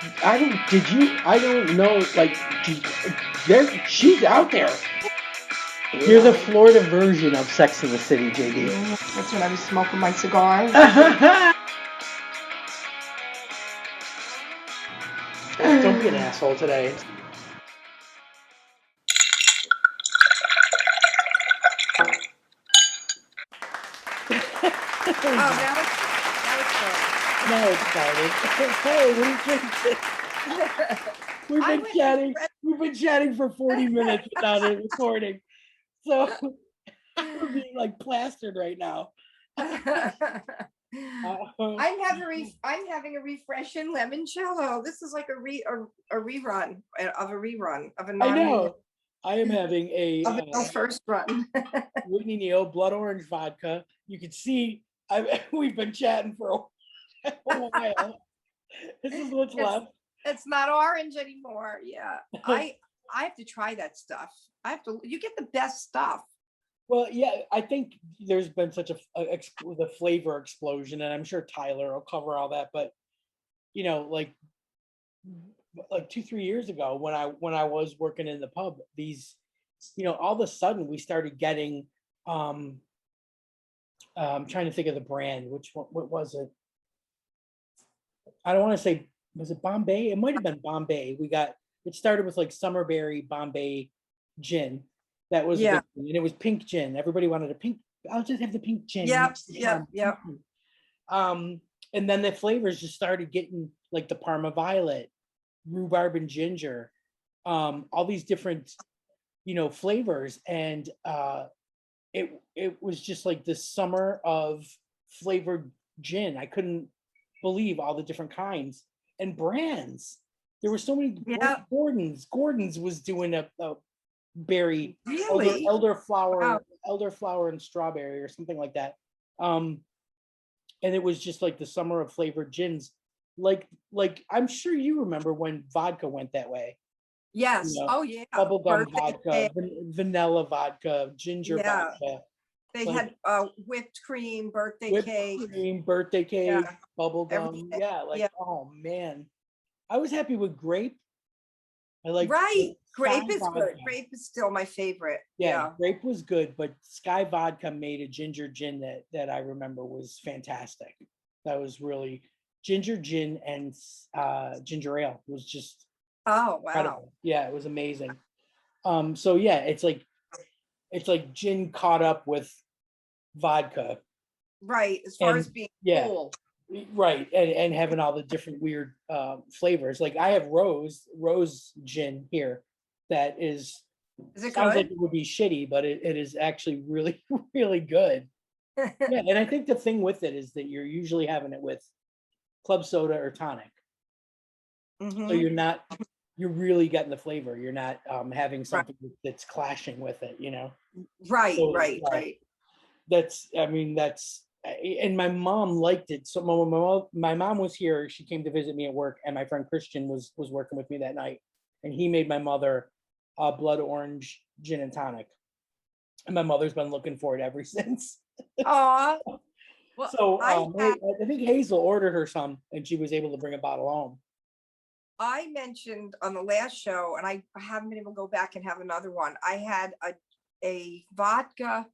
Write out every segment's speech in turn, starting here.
I don't know, like, she's out there. You're the Florida version of Sex in the City, JD. That's when I was smoking my cigar. Don't be an asshole today. Now it's started. Hey, what are you drinking? We've been chatting for 40 minutes without it recording. So we're being like plastered right now. I'm having a refreshing limoncello. This is like a rerun of a I know. I am having a first run. Whitney Neal blood orange vodka. You can see we've been chatting for a while. This is what's left. It's not orange anymore. Yeah. I have to try that stuff. You get the best stuff. Well, yeah, I think there's been such the flavor explosion, and I'm sure Tyler will cover all that. But you know, like 2-3 years ago, when I was working in the pub, these, all of a sudden we started getting. I'm trying to think of the brand. Which one? What was it? I don't want to say. Was it Bombay? It might have been Bombay. It started with like Summerberry Bombay gin. That was Yeah. and it was pink gin. Everybody wanted a pink. I'll just have the pink gin. Yep. And then the flavors just started getting like the Parma Violet, rhubarb and ginger, all these different, flavors, and it was just like this summer of flavored gin. I couldn't believe all the different kinds and brands. There were so many. Yeah. Gordon's was doing a berry, really elderflower and strawberry or something like that. And it was just like the summer of flavored gins. Like I'm sure you remember when vodka went that way. Yes. Oh yeah. Bubblegum vodka, vanilla vodka, ginger vodka. They had whipped cream, birthday cake, bubblegum. Yeah, oh man. I was happy with grape. I like grape is good. Grape is still my favorite. Yeah, grape was good, but Sky Vodka made a ginger gin that I remember was fantastic. That was really ginger gin and ginger ale was just incredible. Yeah, it was amazing. So yeah, it's like gin caught up with vodka. Right, as far as being cool. Right, and having all the different weird flavors. Like I have rose gin here that is it sounds good? Like it would be shitty, but it is actually really, really good. Yeah, and I think the thing with it is that you're usually having it with club soda or tonic. Mm-hmm. So you're really getting the flavor. You're not having something that's clashing with it, Right, so, right. That's and my mom liked it. So my mom was here. She came to visit me at work, and my friend Christian was working with me that night, and he made my mother a blood orange gin and tonic, and my mother's been looking for it ever since. Aw. Well, so I think Hazel ordered her some, and she was able to bring a bottle home. I mentioned on the last show, and I haven't been able to go back and have another one. I had a vodka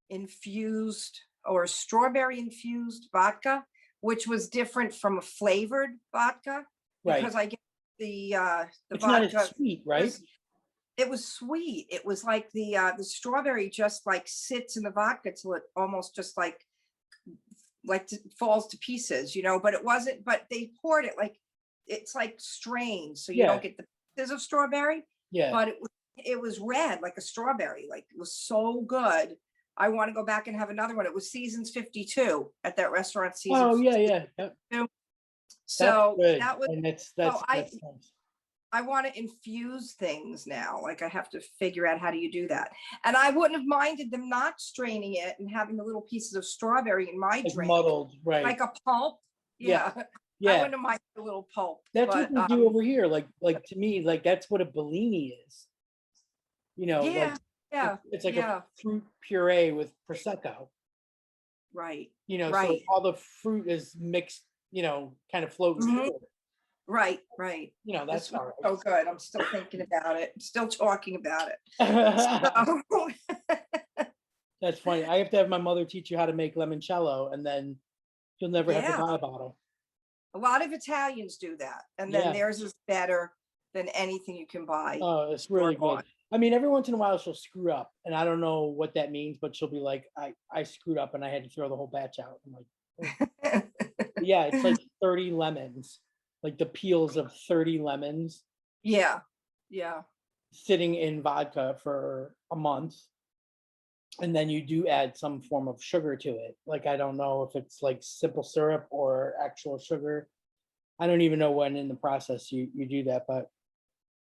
infused or strawberry infused vodka, which was different from a flavored vodka, because I get the it's vodka. Not as sweet, right? It was sweet. It was like the strawberry just like sits in the vodka till it almost just like falls to pieces, but it wasn't. But they poured it like it's like strained, so you don't get the pieces of strawberry. Yeah. But it was red like a strawberry. Like it was so good. I want to go back and have another one. It was Seasons 52 at that restaurant. Seasons. Oh yeah. So that was. And that's nice. I want to infuse things now. Like I have to figure out how do you do that. And I wouldn't have minded them not straining it and having the little pieces of strawberry in my drink. Muddled, right? Like a pulp. Yeah. I wouldn't have minded a little pulp. That's what we do over here. Like to me, like that's what a Bellini is. It's like a fruit puree with prosecco. Right. So all the fruit is mixed, kind of floating through. Right, right. You know, This that's was all so good. I'm still thinking about it. I'm still talking about it. right. So, That's funny. I have to have my mother teach you how to make limoncello, and then you'll never have to yeah, buy a bottle. a lot of Italians do that. And then Yeah. theirs is better than anything you can buy Oh, it's or really good. bought. I mean, every once in a while she'll screw up, and I don't know what that means, but she'll be like, I screwed up and I had to throw the whole batch out. I'm like, "Oh." Yeah, it's like 30 lemons, like the peels of 30 lemons Yeah, yeah. sitting in vodka for a month. And then you do add some form of sugar to it. Like, I don't know if it's like simple syrup or actual sugar. I don't even know when in the process you do that, but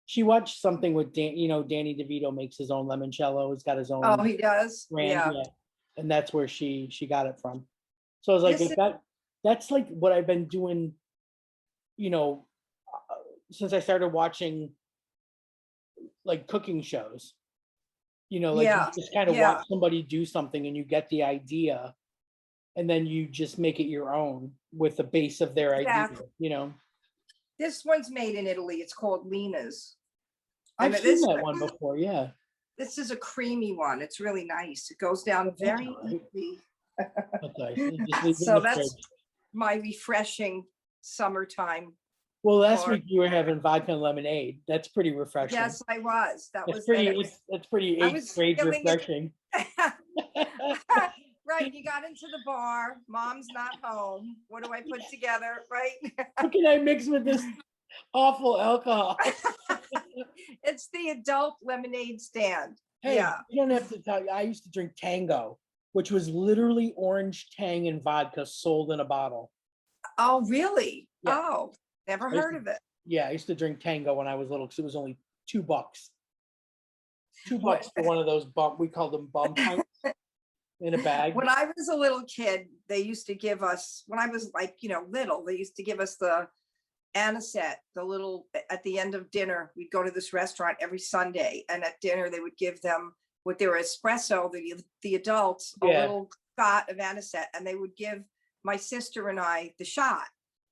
she watched something with Danny DeVito makes his own limoncello. He's got his Oh, own he does? brand, Yeah. yeah, and that's where she got it from. So I was like, This if is, that's like what I've been doing, you know, since I started watching like cooking shows. Like you yeah, just kind of watch yeah, somebody do something and you get the idea, and then you just make it your own with the base of their idea. exactly. This one's made in Italy. It's called Lena's. And I've seen this that one before. Yeah, this is a creamy one. It's really nice. It goes down that's very all right. easy. That's nice. You just leave it in So the that's fridge. my refreshing summertime Well, last part. week you were having vodka and lemonade. That's pretty refreshing. Yes, I was. That That's was, and pretty. it was, It's pretty I eighth was grade feeling refreshing. it. Right. You got into the bar. Mom's not home. What do I put together? Right. What can I mix with this awful alcohol? It's the adult lemonade stand. Hey, Yeah. you don't have to tell you. I used to drink Tango, which was literally orange tang and vodka sold in a bottle. Oh, really? Yeah. Oh, never I used heard to, of it. yeah, I used to drink Tango when I was little because it was only $2. $2 What- for one of those we called them bum pints in a bag. When I was a little kid, they used to give us, when I was like, little, they used to give us the anisette, the little, at the end of dinner, we'd go to this restaurant every Sunday, and at dinner they would give them with their espresso, the adults, a Yeah. little shot of anisette, and they would give my sister and I the shot.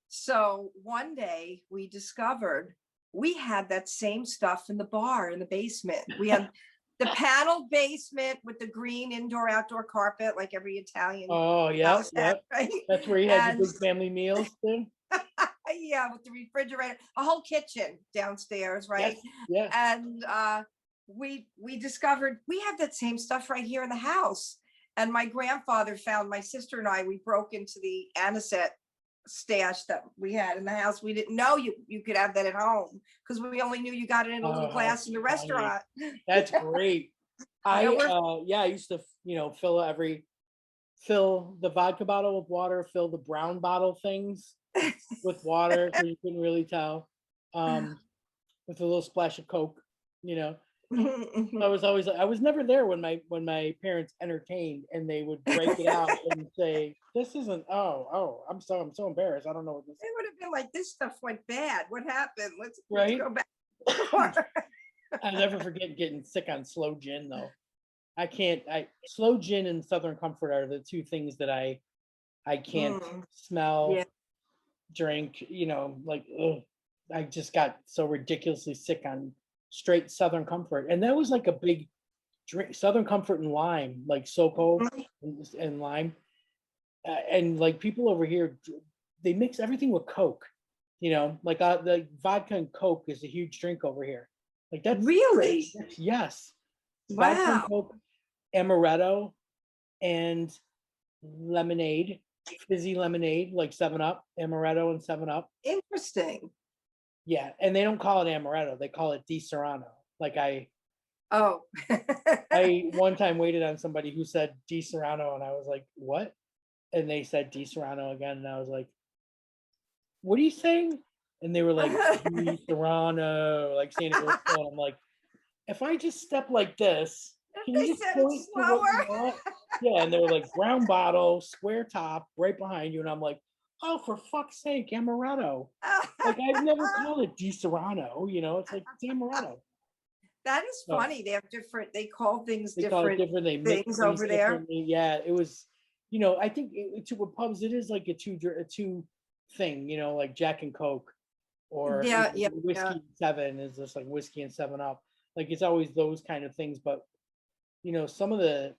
So one day we discovered we had that same stuff in the bar in the basement. We had the paneled basement with the green indoor outdoor carpet, like every Italian Oh, yeah, house yeah. had, right? That's where you had And your big family meals too. yeah, with the refrigerator, a whole kitchen downstairs, right? Yes, yeah. And we discovered we have that same stuff right here in the house. And my grandfather found my sister and I, we broke into the anisette stash that we had in the house. We didn't know you could have that at home because we only knew you got it in a little Oh, how glass in the funny. restaurant. That's great. Yeah, I used to, fill the vodka bottle with water, fill the brown bottle things with water so you couldn't really tell. With a little splash of Coke, you know. I was never there when my parents entertained and they would break it out and say, "This isn't." I'm so embarrassed. I don't know what this. It would have been like, this stuff went bad. What happened? Let's Right? go back. I'll never forget getting sick on slow gin though. I can't. Slow gin and Southern Comfort are the two things that I can't smell, Yeah. drink. Like ugh. I just got so ridiculously sick on straight Southern Comfort, and that was like a big drink. Southern Comfort and lime, like SoCo and lime, and like people over here, they mix everything with Coke. Like the vodka and Coke is a huge drink over here. Like Really? yes, vodka and Wow. Coke, amaretto, and lemonade, fizzy lemonade, like 7-Up, amaretto and 7-Up. Interesting. Yeah, and they don't call it amaretto; they call it Di Serrano. Like Oh. I one time waited on somebody who said Di Serrano, and I was like, "What?" And they said Di Serrano again, and I was like, "What are you saying?" And they were like, "Di Serrano," like saying it real slow. And I'm like, "If I just step like this, can They you just said it point to what you slower. want?" Yeah, and they were like, "Brown bottle, square top, right behind you," and I'm like, "Oh, for fuck's sake, amaretto." Like I've never called it Di Serrano, it's like it's amaretto. That is So funny. They have different, they call things they call it different different. They mix things things over there. differently. Yeah, it was. I think to with pubs it is like a two thing. Like Jack and Coke. or Yeah, yeah, whiskey yeah. and 7 is just like whiskey and 7 Up. Like it's always those kind of things. But some of the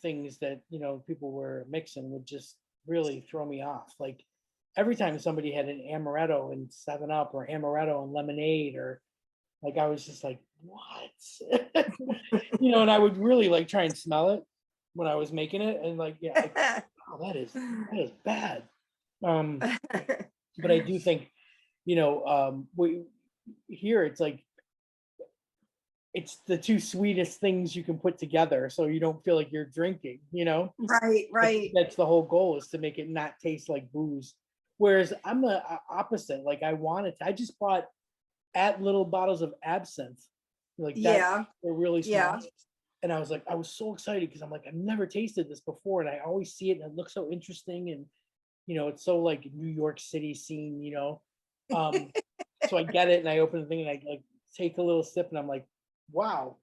things that people were mixing would just really throw me off. Like every time somebody had an amaretto and 7 Up or amaretto and lemonade, or like I was just like, what? And I would really like try and smell it when I was making it, and like, yeah, oh, that is bad. But I do think, we here it's like it's the two sweetest things you can put together, so you don't feel like you're drinking. Right, right. That's the whole goal, is to make it not taste like booze. Whereas I'm the opposite. Like I just bought little bottles of absinthe, like that. Yeah, They're really yeah. small. And I was so excited because I'm like, I've never tasted this before, and I always see it and it looks so interesting, and it's so like New York City scene. So I get it and I open the thing and I like take a little sip and I'm like, wow,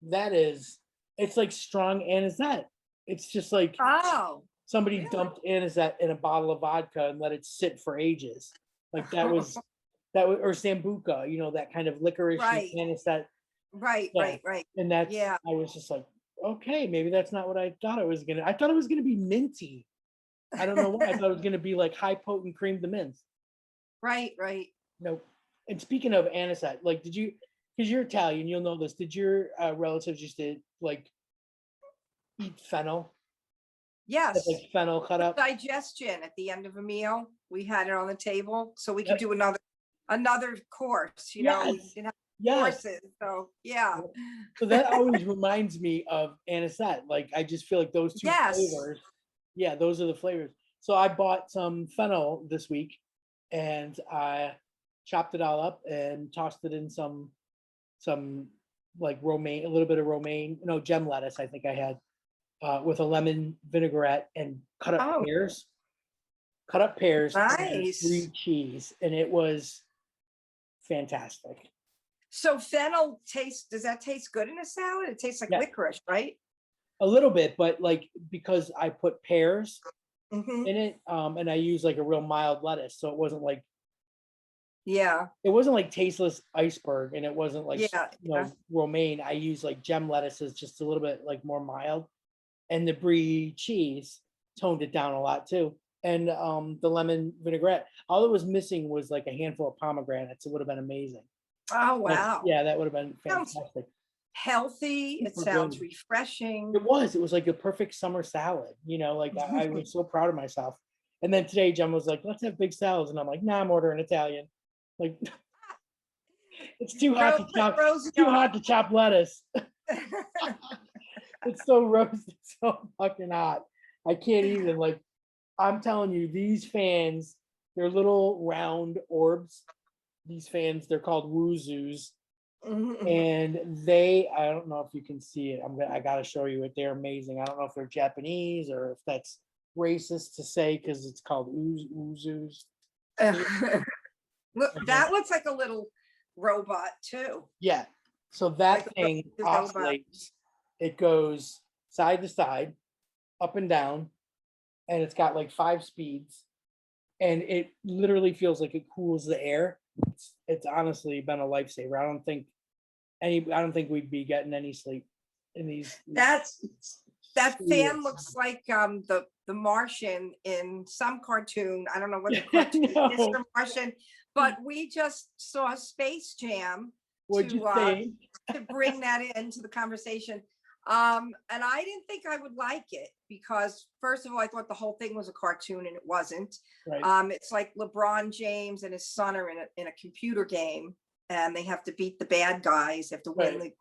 it's like strong anisette. It's just like Oh, somebody really? dumped anisette in a bottle of vodka and let it sit for ages. Like or sambuca, that kind of licorice Right, anisette. right, Yeah. right, right. And I Yeah, was just like, okay, maybe that's not what I thought it was gonna. I thought it was gonna be minty. I don't know why. I thought it was gonna be like high potent cream de mint. right, right. Nope. And speaking of anisette, like, because you're Italian, you'll know this. Did your relatives used to like eat fennel? Have, Yes. like fennel cut up? Digestion at the end of a meal. We had it on the table so we could Yep. do another course, we Yes. didn't have Yes. courses. So yeah. Yep. So that always reminds me of anisette. Like I just feel like those two Yes. flavors. Yeah, those are the flavors. So I bought some fennel this week, and I chopped it all up and tossed it in some like romaine, a little bit of romaine, gem lettuce. I think I had with a lemon vinaigrette and Oh, cut up pears and nice. brie cheese, and it was fantastic. So fennel does that taste good in a salad? It tastes like Yeah, licorice, right? a little bit, but like because I put pears Mm-hmm. in it, and I use like a real mild lettuce, so Yeah, it wasn't like tasteless iceberg, and it wasn't like yeah, yeah. romaine. I use like gem lettuces, just a little bit like more mild, and the brie cheese toned it down a lot too. And the lemon vinaigrette. All it was missing was like a handful of pomegranates. It would have been amazing. Oh, wow. Yeah, that would have been Sounds fantastic. healthy. It Super sounds good. refreshing. It was like a perfect summer salad. Like I was so proud of myself. And then today, Jen was like, "Let's have big salads," and I'm like, "Nah, I'm ordering Italian." Like it's too hot to Put chop. Rosie Too on. hot to chop lettuce. It's so roasted, so fucking hot. I can't even like. I'm telling you, these fans, they're little round orbs. These fans, they're called wuzus, Mhm. and I don't know if you can see it. I gotta show you it. They're amazing. I don't know if they're Japanese or if that's racist to say because it's called wuzus. Look, that looks like a little robot too. Yeah. So Like that thing a robot. oscillates. It goes side to side, up and down, and it's got like 5 speeds, and it literally feels like it cools the air. It's honestly been a lifesaver. I don't think we'd be getting any sleep in these. That fan studios. looks like the Martian in some cartoon. I don't know what the Yeah, cartoon is no. for Martian, but we just saw Space Jam What'd you to say? bring that into the conversation. And I didn't think I would like it because first of all, I thought the whole thing was a cartoon and it wasn't. Right. It's like LeBron James and his son are in a computer game and they have to beat the bad guys, they have to win Right.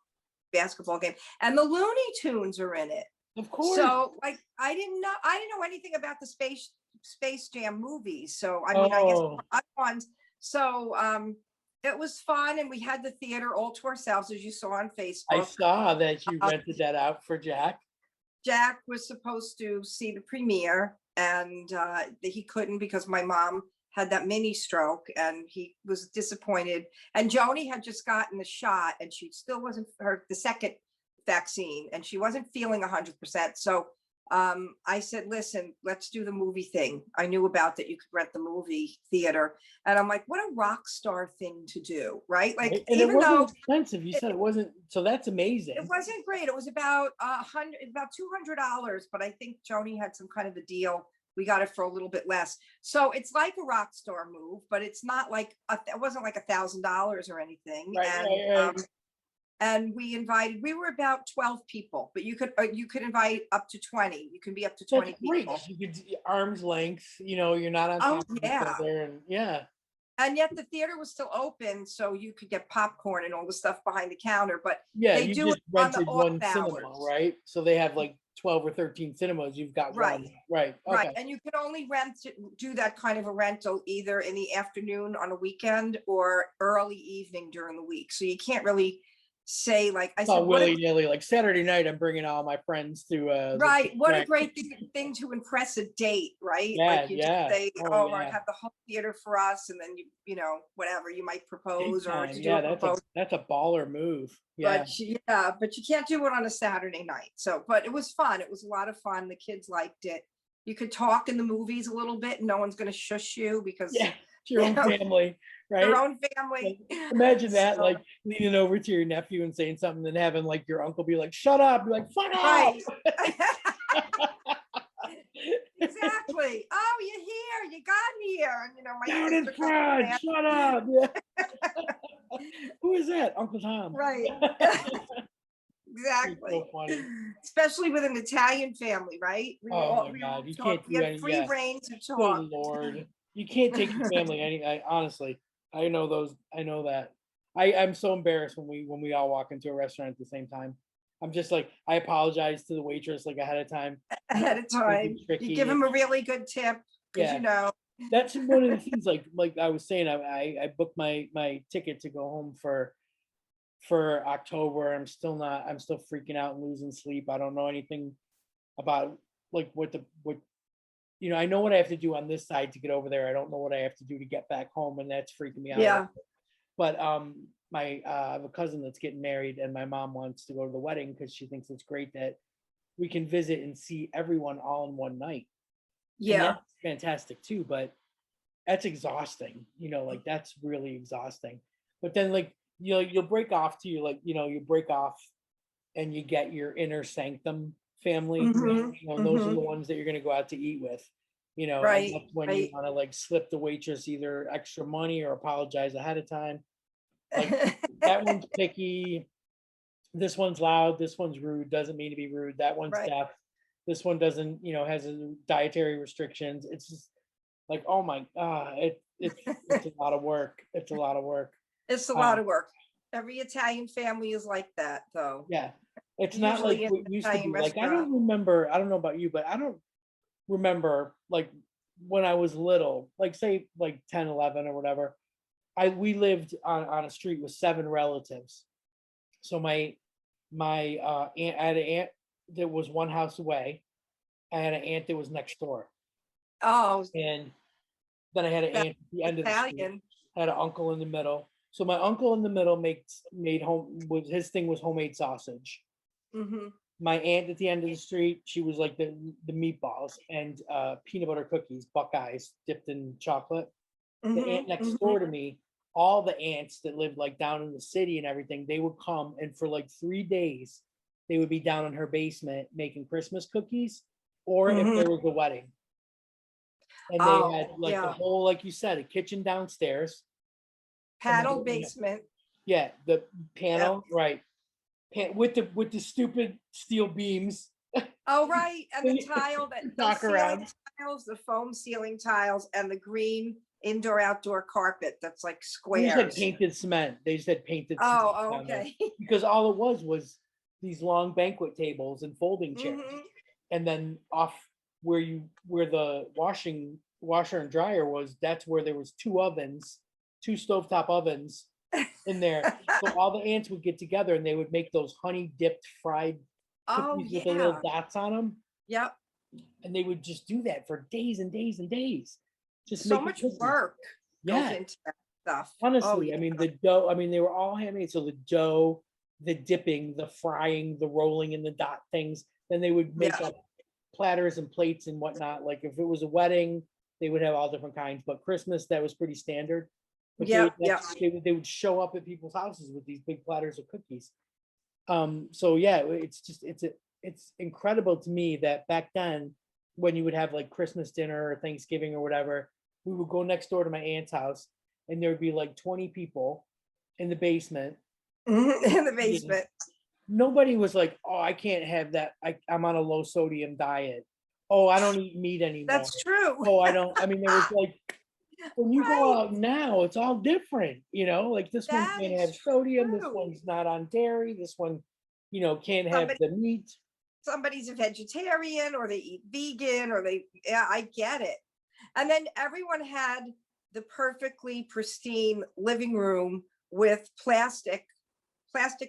the basketball game, and the Looney Tunes are in it. Of course. So like I didn't know anything about the Space Jam movies. So I mean, I guess other ones. So it was fun, and we had the theater all to ourselves, as you saw on Facebook. I saw that you rented that out for Jack. Jack was supposed to see the premiere, and he couldn't because my mom had that mini stroke, and he was disappointed. And Joni had just gotten the shot, and she still wasn't the second vaccine, and she wasn't feeling 100%. So I said, listen, let's do the movie thing. I knew about that you could rent the movie theater. And I'm like, what a rock star thing to do, right? Like, Right? And it even though wasn't expensive. You said it wasn't, so that's it amazing. wasn't great. It was about about $200, but I think Joni had some kind of a deal. We got it for a little bit less. So it's like a rock star move, but it's not like it wasn't like $1,000 or anything. Right, right. And we were about 12 people, but you could invite up to 20. You can be up to 20 That's great. people. You could arm's length, you're not on top of each Yeah. other, and yeah. And yet the theater was still open, so you could get popcorn and all the stuff behind the counter, but Yeah, they you do just it on the rented off one cinema, hours. right? So they have like 12 or 13 cinemas. You've got Right. one. Right. Right. Okay. And you can only do that kind of a rental either in the afternoon on a weekend or early evening during the week. So you can't really say, like I said, Oh, willy-nilly, like Saturday night, I'm bringing all my friends to right. What a right. great thing to impress a date, right? Yeah, Like you yeah. just say, Oh, I yeah. have the whole theater for us, and then whatever you might propose Big or time. to do Yeah, a proposal. that's a baller move. Yeah. But you can't do it on a Saturday night. So, but it was fun. It was a lot of fun. The kids liked it. You could talk in the movies a little bit. And no one's going to shush you because Yeah, it's your own family, right? your own family. Like, imagine that, So, like leaning over to your nephew and saying something, and having like your uncle be like, "Shut up!" Be like, "Fuck off!" right. Exactly. Oh, you're here. You got here. And my Down in sister front. Shut up. Yeah. Who is that? Uncle Tom. right. Exactly. So funny. Especially with an Italian family, right? Oh my God, you can't we do had any. free Yeah. reign to Good talk. Lord, you can't take your family any. Honestly, I know those. I know that. I'm so embarrassed when we all walk into a restaurant at the same time. I'm just like, I apologize to the waitress like ahead of time. Ahead of time. You give them a really good tip because Yeah. That's one of the things. Like I was saying, I booked my ticket to go home for October. I'm still freaking out and losing sleep. I don't know anything about like what I know what I have to do on this side to get over there. I don't know what I have to do to get back home, and that's freaking me out. Yeah. But I have a cousin that's getting married, and my mom wants to go to the wedding because she thinks it's great that we can visit and see everyone all in one night. And that's fantastic too, but that's exhausting. Like that's really exhausting. But then like you'll break off to you break off and you get your inner sanctum family. And those are the ones that you're going to go out to eat with. Right, and that's when you want to like slip the waitress either extra money or apologize ahead of time. Like that one's picky, this one's loud, this one's rude, doesn't mean to be rude, that one's deaf, this one doesn't, has dietary restrictions. It's just like, oh my God, it's a lot of work. It's a lot of work. It's a lot of work. Every Italian family is like that, though. Yeah, it's not like what used to be. Like I don't know about you, but I don't remember like when I was little, like say like 10, 11 or whatever. We lived on a street with 7 relatives. So my aunt, I had an aunt that was one house away. I had an aunt that was next door. Oh. And then I had an aunt at the end of the street. I had an uncle in the middle. So my uncle in the middle his thing was homemade sausage. My aunt at the end of the street, she was like the meatballs and peanut butter cookies, Buckeyes dipped in chocolate. The aunt next door to me, all the aunts that lived like down in the city and everything, they would come, and for like 3 days, they would be down in her basement making Christmas cookies, or if there was a wedding. And they had like the whole, like you said, a kitchen downstairs. Panel basement. Yeah, the panel, right. With the stupid steel beams. Oh, right. And the tile tiles, the foam ceiling tiles, and the green indoor-outdoor carpet that's like squares. They just had painted cement. Cement. Oh, okay. Because all it was these long banquet tables and folding chairs. And then off where the washer and dryer was, that's where there was 2 stovetop ovens in there. So all the aunts would get together and they would make those honey dipped fried cookies with the little dots on them. Yep. And they would just do that for days and days and days. Just so much work goes into that stuff. Honestly, I mean the dough, they were all handmade. So the dough, the dipping, the frying, the rolling, and the dot things. Then they would make up platters and plates and whatnot. Like if it was a wedding, they would have all different kinds, but Christmas, that was pretty standard. But Yeah, yeah. they would show up at people's houses with these big platters of cookies. So yeah, it's incredible to me that back then, when you would have like Christmas dinner or Thanksgiving or whatever, we would go next door to my aunt's house and there would be like 20 people in the basement. In the basement. Nobody was like, oh, I can't have that. I'm on a low sodium diet. Oh, I don't eat meat anymore. That's true. Oh, I mean, there was like, when you go out now, it's all different, like this one can't have sodium, this one's not on dairy, this one, can't have the meat. Somebody's a vegetarian or they eat vegan or yeah, I get it. And then everyone had the perfectly pristine living room with plastic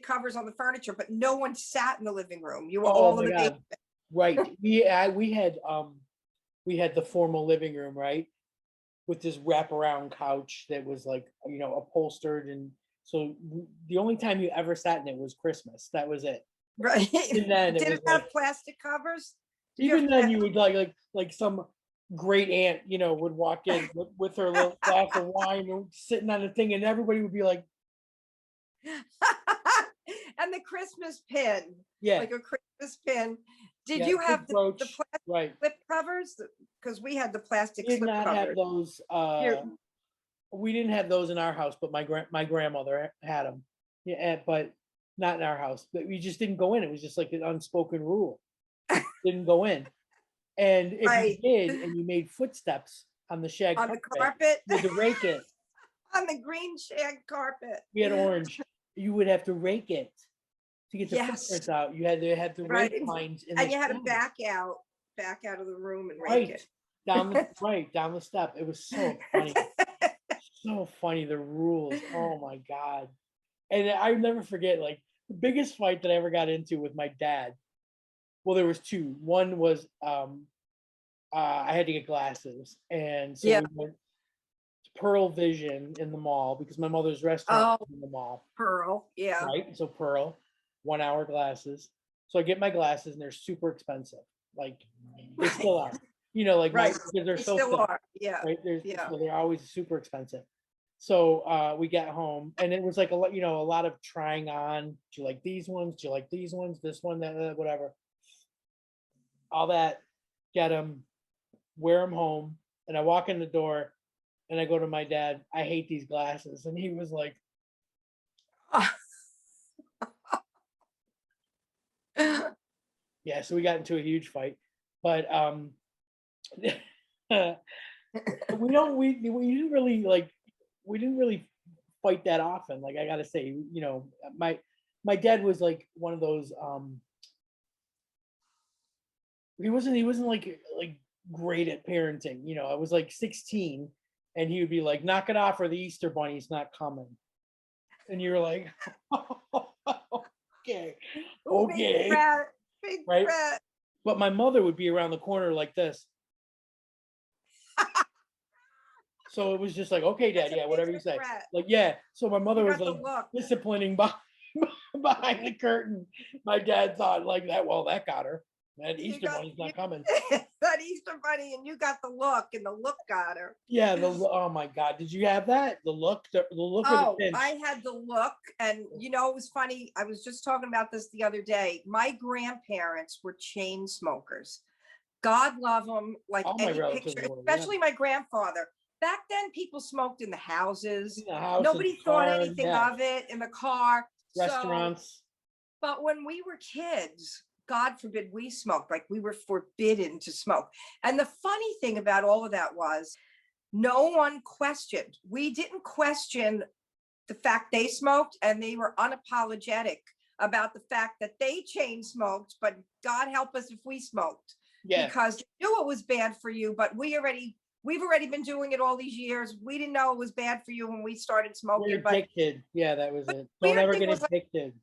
covers on the furniture, but no one sat in the living room. You were all in the basement. Right. We had the formal living room, right? With this wraparound couch that was like, upholstered. And so the only time you ever sat in it was Christmas. That was it. Right. And then Did it have plastic covers? Even then you would like some great aunt, would walk in with her little glass of wine and sitting on the thing, and everybody would be like, and the Christmas pin. Yeah. Like a Christmas pin. Did you have the plastic slip covers? Because we had the plastic slip covers. Did not have those. We didn't have those in our house, but my grandmother had them. Yeah, but not in our house. But we just didn't go in. It was just like an unspoken rule. Didn't go in. And if you did, and you made footsteps on the shag on the carpet, you had to rake it. On the green shag carpet. We had orange. You would have to rake it to get the footprints out. You had to have the rake lines in and you had to back out of the room and rake it. Down the step. It was so funny. So funny, the rules. Oh my God. And I never forget, like, the biggest fight that I ever got into with my dad. Well, there was two. One was I had to get glasses. And so we went to Pearl Vision in the mall because my mother's restaurant was in the mall. Pearl, yeah. Right. So Pearl, 1 hour glasses. So I get my glasses and they're super expensive. Like they still are. Because they're so still thick, are. Yeah. Right. So they're always super expensive. So we get home and it was like a lot of trying on. Do you like these ones? Do you like these ones? This one, that, whatever. All that, get them, wear them home. And I walk in the door and I go to my dad, I hate these glasses. And he was like, yeah, so we got into a huge fight. But we didn't really fight that often. Like I gotta say, my dad was like one of those he wasn't like great at parenting. I was like 16 and he would be like, knock it off or the Easter bunny's not coming. And you're like, okay. Big rat. But my mother would be around the corner like this. So it was just like, okay, Dad, yeah, whatever you say. Like, yeah. So my mother was like disciplining behind the curtain. My dad thought like that, well, that got her. That Easter bunny's not coming. That Easter bunny, and you got the look, and the look got her. Yeah, oh my God. Did you have that? The look, the look or the pinch? I had the look, and it was funny. I was just talking about this the other day. My grandparents were chain smokers. God love them, like any picture, especially my grandfather. Back then, people smoked in the houses. Nobody thought anything of it in the car. Restaurants. But when we were kids, God forbid we smoked, like we were forbidden to smoke. And the funny thing about all of that was no one questioned. We didn't question the fact they smoked, and they were unapologetic about the fact that they chain smoked, but God help us if we smoked. Yeah. Because you knew it was bad for you, but we've already been doing it all these years. We didn't know it was bad for you when we started smoking. We're addicted. Yeah, that was it. Don't ever get addicted.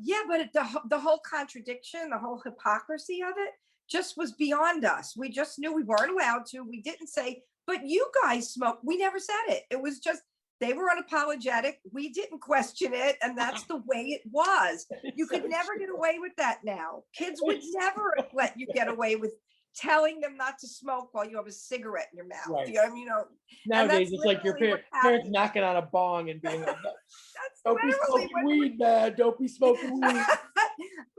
Yeah, but the whole contradiction, the whole hypocrisy of it just was beyond us. We just knew we weren't allowed to. We didn't say, but you guys smoke. We never said it. It was just, they were unapologetic. We didn't question it. And that's the way it was. You could never get away with that now. Kids would never let you get away with telling them not to smoke while you have a cigarette in your mouth. Right. You know, you know, Nowadays, it's like your literally what parents happened. knocking on a bong and being like, That's don't be literally smoking weed, man. Don't be smoking weed.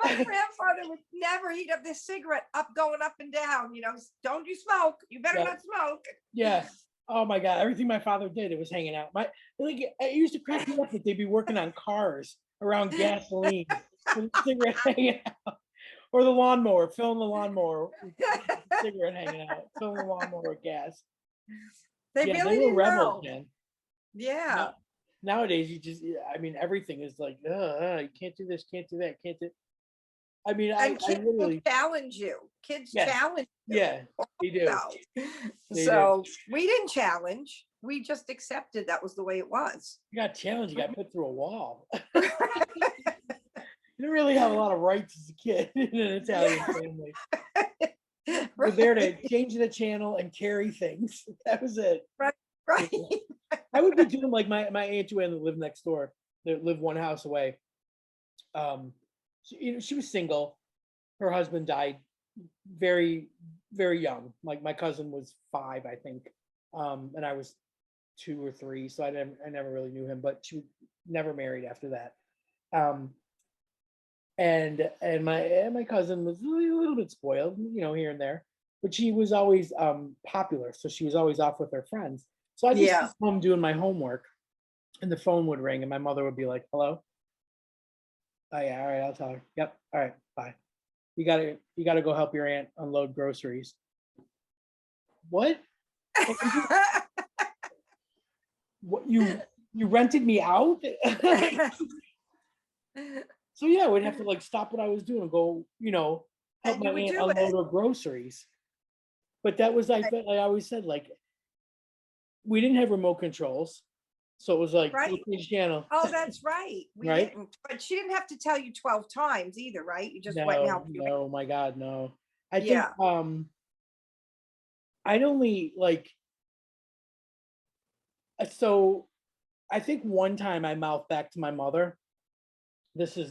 My grandfather would never, he'd have this cigarette going up and down, you know, don't you smoke, you better Yeah. not smoke. Yeah. Oh my God. Everything my father did, it was hanging out. Like, it used to crack me up that they'd be working on cars around gasoline with a cigarette hanging out. Or the lawnmower, filling the lawnmower, with a cigarette hanging out, filling the lawnmower with gas. They Yeah, really they were didn't rebels, know. man. Yeah. Nowadays, I mean, everything is like, you can't do this, can't do that, can't do. I mean, I And kids will literally, challenge you. Kids yeah, challenge you. yeah, they do. So, They so we didn't challenge. We just accepted that was the way it was. You got challenged, you got put through a wall. You didn't really have a lot of rights as a kid in an Italian family. We're there to change the channel and carry things. That was it. Right. I would be doing like my aunt Joanne that lived next door, that lived one house away. She was single. Her husband died very, very young. Like my cousin was 5, I think, and I was 2 or 3, so I never really knew him. But she never married after that. And my cousin was a little bit spoiled, you know, here and there, but she was always popular, so she was always off with her friends. So I just was home doing my homework, and the phone would ring, and my mother would be like, "Hello." Oh yeah, all right, I'll tell her. Yep, all right, bye. You gotta go help your aunt unload groceries. What? What you rented me out? So yeah, we'd have to like stop what I was doing and go, you know, help And my you would aunt do unload it. her groceries. But that was like I always said, like we didn't have remote controls, so it was like Right. change channel. Oh, that's right. We Right? didn't. But she didn't have to tell you 12 times either, right? You just went and helped you. No, my God, no. I think Yeah. I'd only like so I think one time I mouthed back to my mother.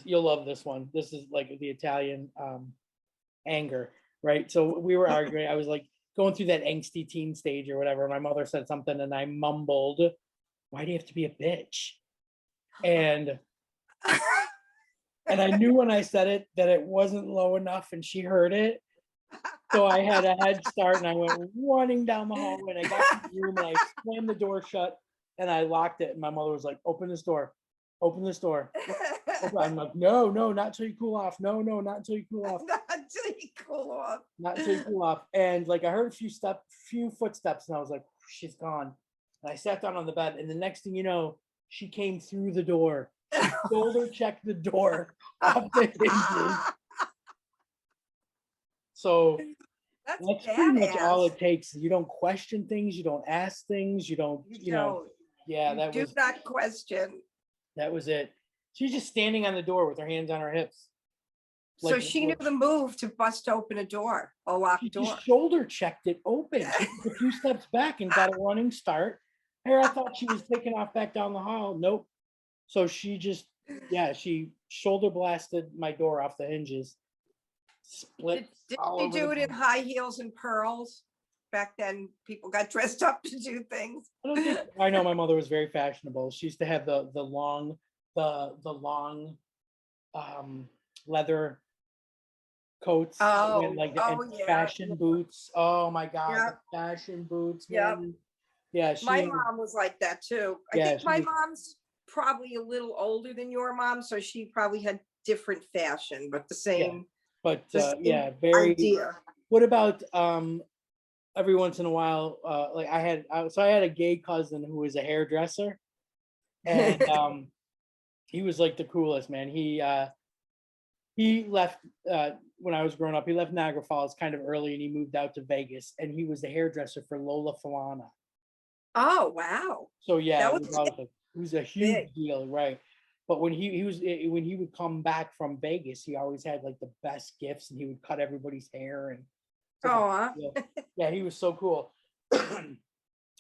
You'll love this one. This is like the Italian anger, right? So we were arguing. I was like going through that angsty teen stage or whatever. My mother said something and I mumbled, "Why do you have to be a bitch?" And I knew when I said it that it wasn't low enough and she heard it. So I had a head start and I went running down the hallway and I got to the room and I slammed the door shut and I locked it. And my mother was like, "Open this door, open this door." I'm like, no, not until you cool off. No, not until you cool off. Not until you cool off. Not until you cool off. And like I heard a few footsteps and I was like, she's gone. And I sat down on the bed and the next thing you know, she came through the door. She shoulder checked the door off the hinges. So that's pretty much all it takes. You don't question things, you don't ask things, you don't, you know. Yeah, that was not question. That was it. She's just standing on the door with her hands on her hips. So Like, she knew the move to bust open a door, a locked door. She shoulder checked it open. She took a few steps back and got a running start. Here, I thought she was taking off back down the hall. Nope. So she she shoulder blasted my door off the hinges. Split. Did she do it in high heels and pearls? Back then, people got dressed up to do things. I know my mother was very fashionable. She used to have the long leather coats and like fashion boots. Oh my God, the fashion boots. Man. Yeah, my mom was like that too. I think my mom's probably a little older than your mom, so she probably had different fashion, but the same. But very idea. What about every once in a while, like I had a gay cousin who was a hairdresser, and he was like the coolest, man. He left when I was growing up. He left Niagara Falls kind of early, and he moved out to Vegas. And he was the hairdresser for Lola Falana. Oh wow! So yeah, it was a huge deal, right? But when he would come back from Vegas, he always had like the best gifts, and he would cut everybody's hair and. Yeah, he was so cool. But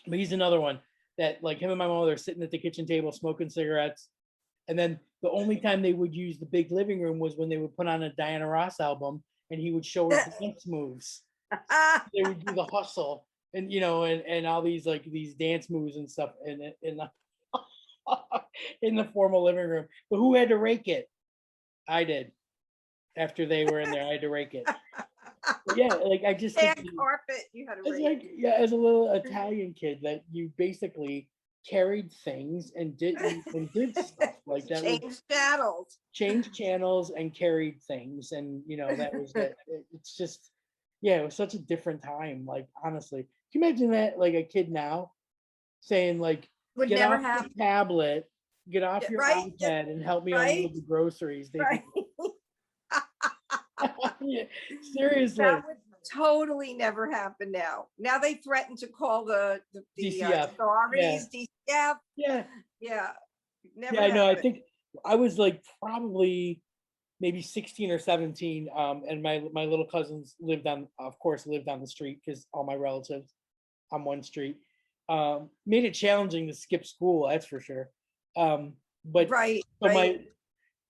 he's another one that like him and my mother sitting at the kitchen table smoking cigarettes. And then the only time they would use the big living room was when they would put on a Diana Ross album and he would show her dance moves. They would do the hustle and and all these like these dance moves and stuff in the in the formal living room. But who had to rake it? I did. After they were in there, I had to rake it. But yeah, like I just think And carpet, you had to as rake. like yeah, as a little Italian kid that you basically carried things and did stuff like that was Change channels. change channels and carried things and that was it. It's just yeah, it was such a different time. Like honestly, can you imagine that like a kid now saying like Would get never off your happen. tablet, get off Yeah, your right? Yeah, iPad and help me right? unload the groceries. They'd Right. be yeah, That seriously. would totally never happen now. Now they threaten to call the DCF. Yeah. authorities, DCF. Yeah. Yeah, Yeah, never I know. I happened. think I was like probably maybe 16 or 17. And my little cousins of course, lived on the street because all my relatives on one street. Made it challenging to skip school, that's for sure. But Right, so right.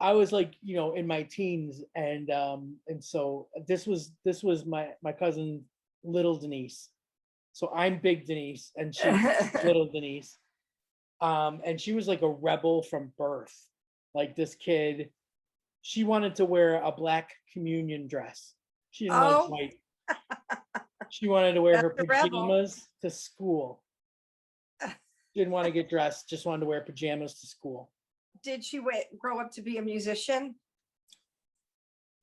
I was like, in my teens, and so this was my cousin, little Denise. So I'm big Denise, and she's little Denise. And she was like a rebel from birth. Like this kid, she wanted to wear a black communion dress. She didn't like Oh, white. She wanted to wear that's her the rebel. pajamas to school. Didn't want to get dressed, just wanted to wear pajamas to school. Did she grow up to be a musician?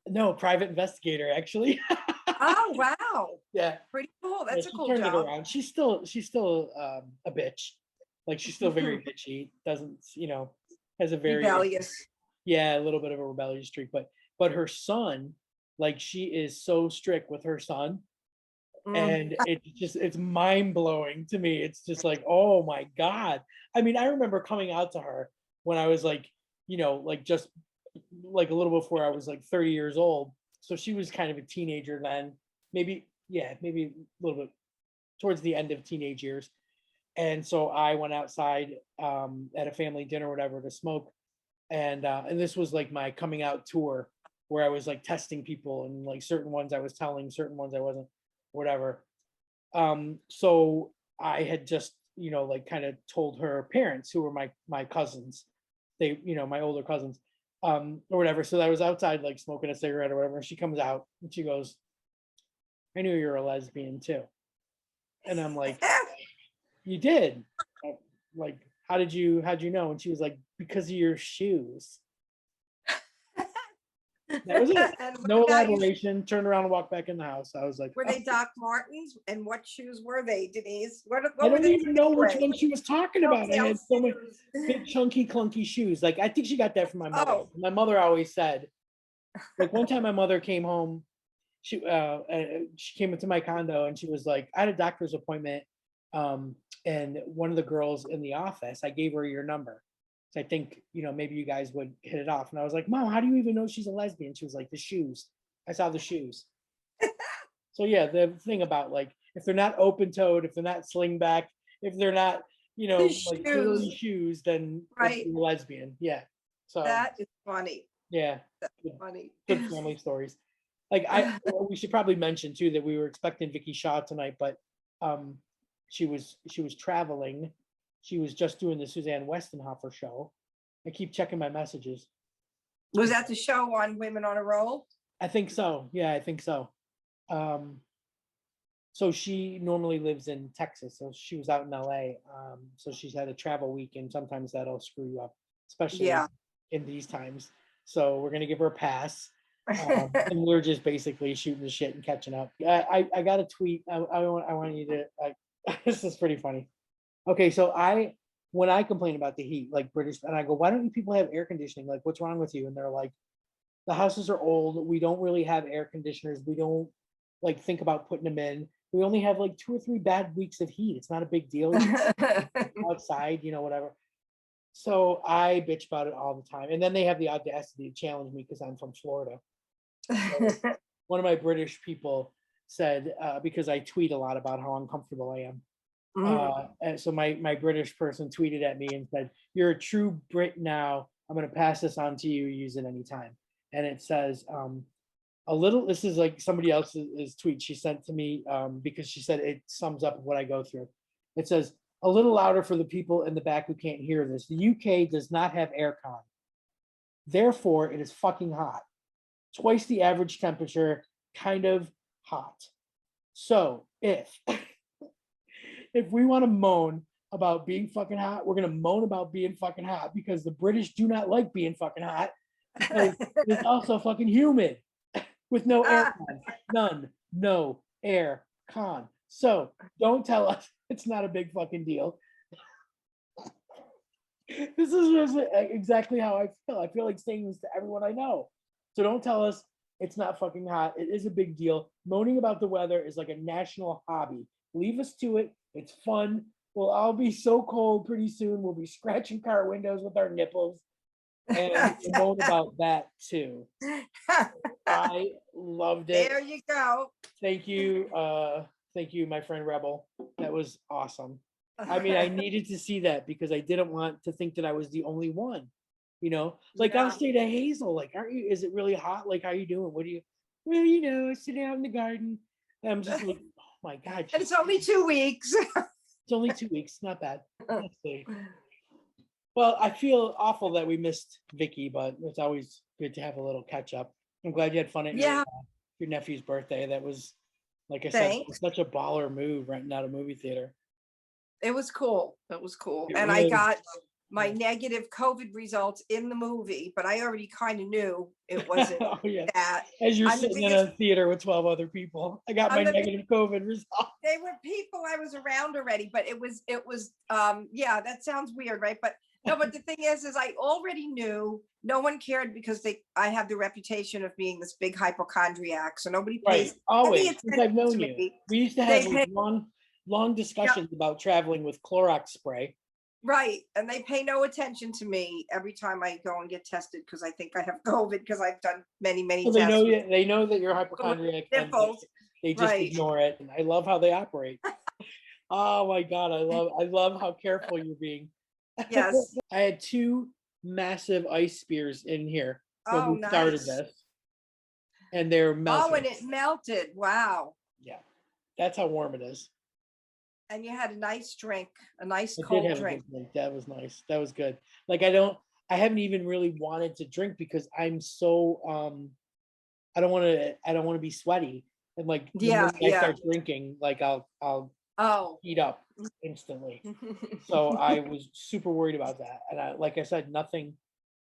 No, private investigator, actually. Oh, wow. Yeah. Pretty cool. Yeah, That's a she cool turned it job. around. She's still a bitch. Like she's still very bitchy. Doesn't, has a very Rebellious. yeah, a little bit of a rebellious streak, but her son, like she is so strict with her son, Mm. and it's mind blowing to me. It's just like, oh my God. I mean, I remember coming out to her when I was like, like just like a little before I was like 30 years old. So she was kind of a teenager then, maybe, yeah, maybe a little bit towards the end of teenage years. And so I went outside at a family dinner or whatever to smoke. And this was like my coming out tour where I was like testing people and like certain ones I was telling, certain ones I wasn't, whatever. So I had just, like kind of told her parents who were my cousins, they, my older cousins, or whatever. So I was outside like smoking a cigarette or whatever. And she comes out and she goes, I knew you were a lesbian too. And I'm like, you did? Like, how'd you know? And she was like, because of your shoes. That was it. And what No about you? elaboration. Turned around and walked back in the house. I was like, Were oh, they Doc Martens? And what shoes were they, Denise? I What were don't the even know which takeaway? one she was talking about. I Telltale had so many shoes. big, chunky, clunky shoes. Like, I think she got that from my mother. Oh, My mother always said, like, one time my mother came home, she came into my condo and she was like, I had a doctor's appointment. And one of the girls in the office, I gave her your number. So I think, maybe you guys would hit it off. And I was like, Mom, how do you even know she's a lesbian? She was like, the shoes. I saw the shoes. So yeah, the thing about like if they're not open toed, if they're not sling back, if they're not, the like girly shoes. shoes, then it's Right. a lesbian. Yeah. So That is funny. yeah, That's good, funny. good family stories. Like we should probably mention too that we were expecting Vicky Shaw tonight, but um, she was traveling. She was just doing the Suzanne Westenhofer show. I keep checking my messages. Was that the show on Women on a Roll? I think so. Yeah, I think so. Um, so she normally lives in Texas, so she was out in LA. So she's had a travel week, and sometimes that'll screw you up, especially Yeah. in these times. So we're gonna give her a pass, and we're just basically shooting the shit and catching up. I got a tweet. I want you to. This is pretty funny. Okay, so when I complain about the heat, like British, and I go, why don't you people have air conditioning? Like, what's wrong with you? And they're like, the houses are old. We don't really have air conditioners. We don't like think about putting them in. We only have like 2 or 3 bad weeks of heat. It's not a big deal. You outside, whatever. So I bitch about it all the time. And then they have the audacity to challenge me because I'm from Florida. So one of my British people said, because I tweet a lot about how uncomfortable I am. And so my British person tweeted at me and said, "You're a true Brit now. I'm going to pass this on to you. Use it anytime." And it says, This is like somebody else's tweet she sent to me, because she said it sums up what I go through. It says, a little louder for the people in the back who can't hear this. The UK does not have aircon. Therefore, it is fucking hot. Twice the average temperature, kind of hot. So if we want to moan about being fucking hot, we're gonna moan about being fucking hot, because the British do not like being fucking hot, because it's also fucking humid with no air con. None. No air con. So don't tell us it's not a big fucking deal. This is exactly how I feel. I feel like saying this to everyone I know. So don't tell us it's not fucking hot. It is a big deal. Moaning about the weather is like a national hobby. Leave us to it. It's fun. We'll all be so cold pretty soon. We'll be scratching car windows with our nipples. And we'll moan about that too. I loved it. There you go. Thank you. Thank you, my friend Rebel. That was awesome. I mean, I needed to see that because I didn't want to think that I was the only one. You know, like I'll say to Hazel, like, aren't you, is it really hot? Like, how you doing? What do you, well, you know, sitting out in the garden. And I'm just like, oh my God. And it's only 2 weeks. It's only 2 weeks. Not bad. Let's see. Well, I feel awful that we missed Vicky, but it's always good to have a little catch up. I'm glad you had fun at your nephew's birthday. That was, like I said, it was such a baller move, renting out a movie theater. It was cool. It was cool. It And really I got my negative COVID results in the movie, but I already kind of knew it wasn't Oh, yeah. that. As you're I'm the sitting in a theater with 12 other people, I got my negative COVID result. They were people I was around already, but it was yeah, that sounds weird, right? But no, but the thing is I already knew. No one cared because I have the reputation of being this big hypochondriac, so nobody pays Right, always, any since I've known attention to you. me. We used to have like long discussions about traveling with Clorox spray. Right, and they pay no attention to me every time I go and get tested because I think I have COVID because I've done many So tests. they know that you're hypochondriac and they just ignore it. And I love how they operate. Oh my God, I love how careful you're being. Yes. I had 2 massive ice spears in here when we started this. And they're melting. Oh, and it melted. Wow. Yeah, that's how warm it is. And you had a nice drink, a nice I cold did have drink. A good drink. That was nice. That was good. Like I haven't even really wanted to drink because I'm so I don't want to be sweaty. And like the minute I start drinking, like I'll heat up instantly. So I was super worried about that. And like I said, nothing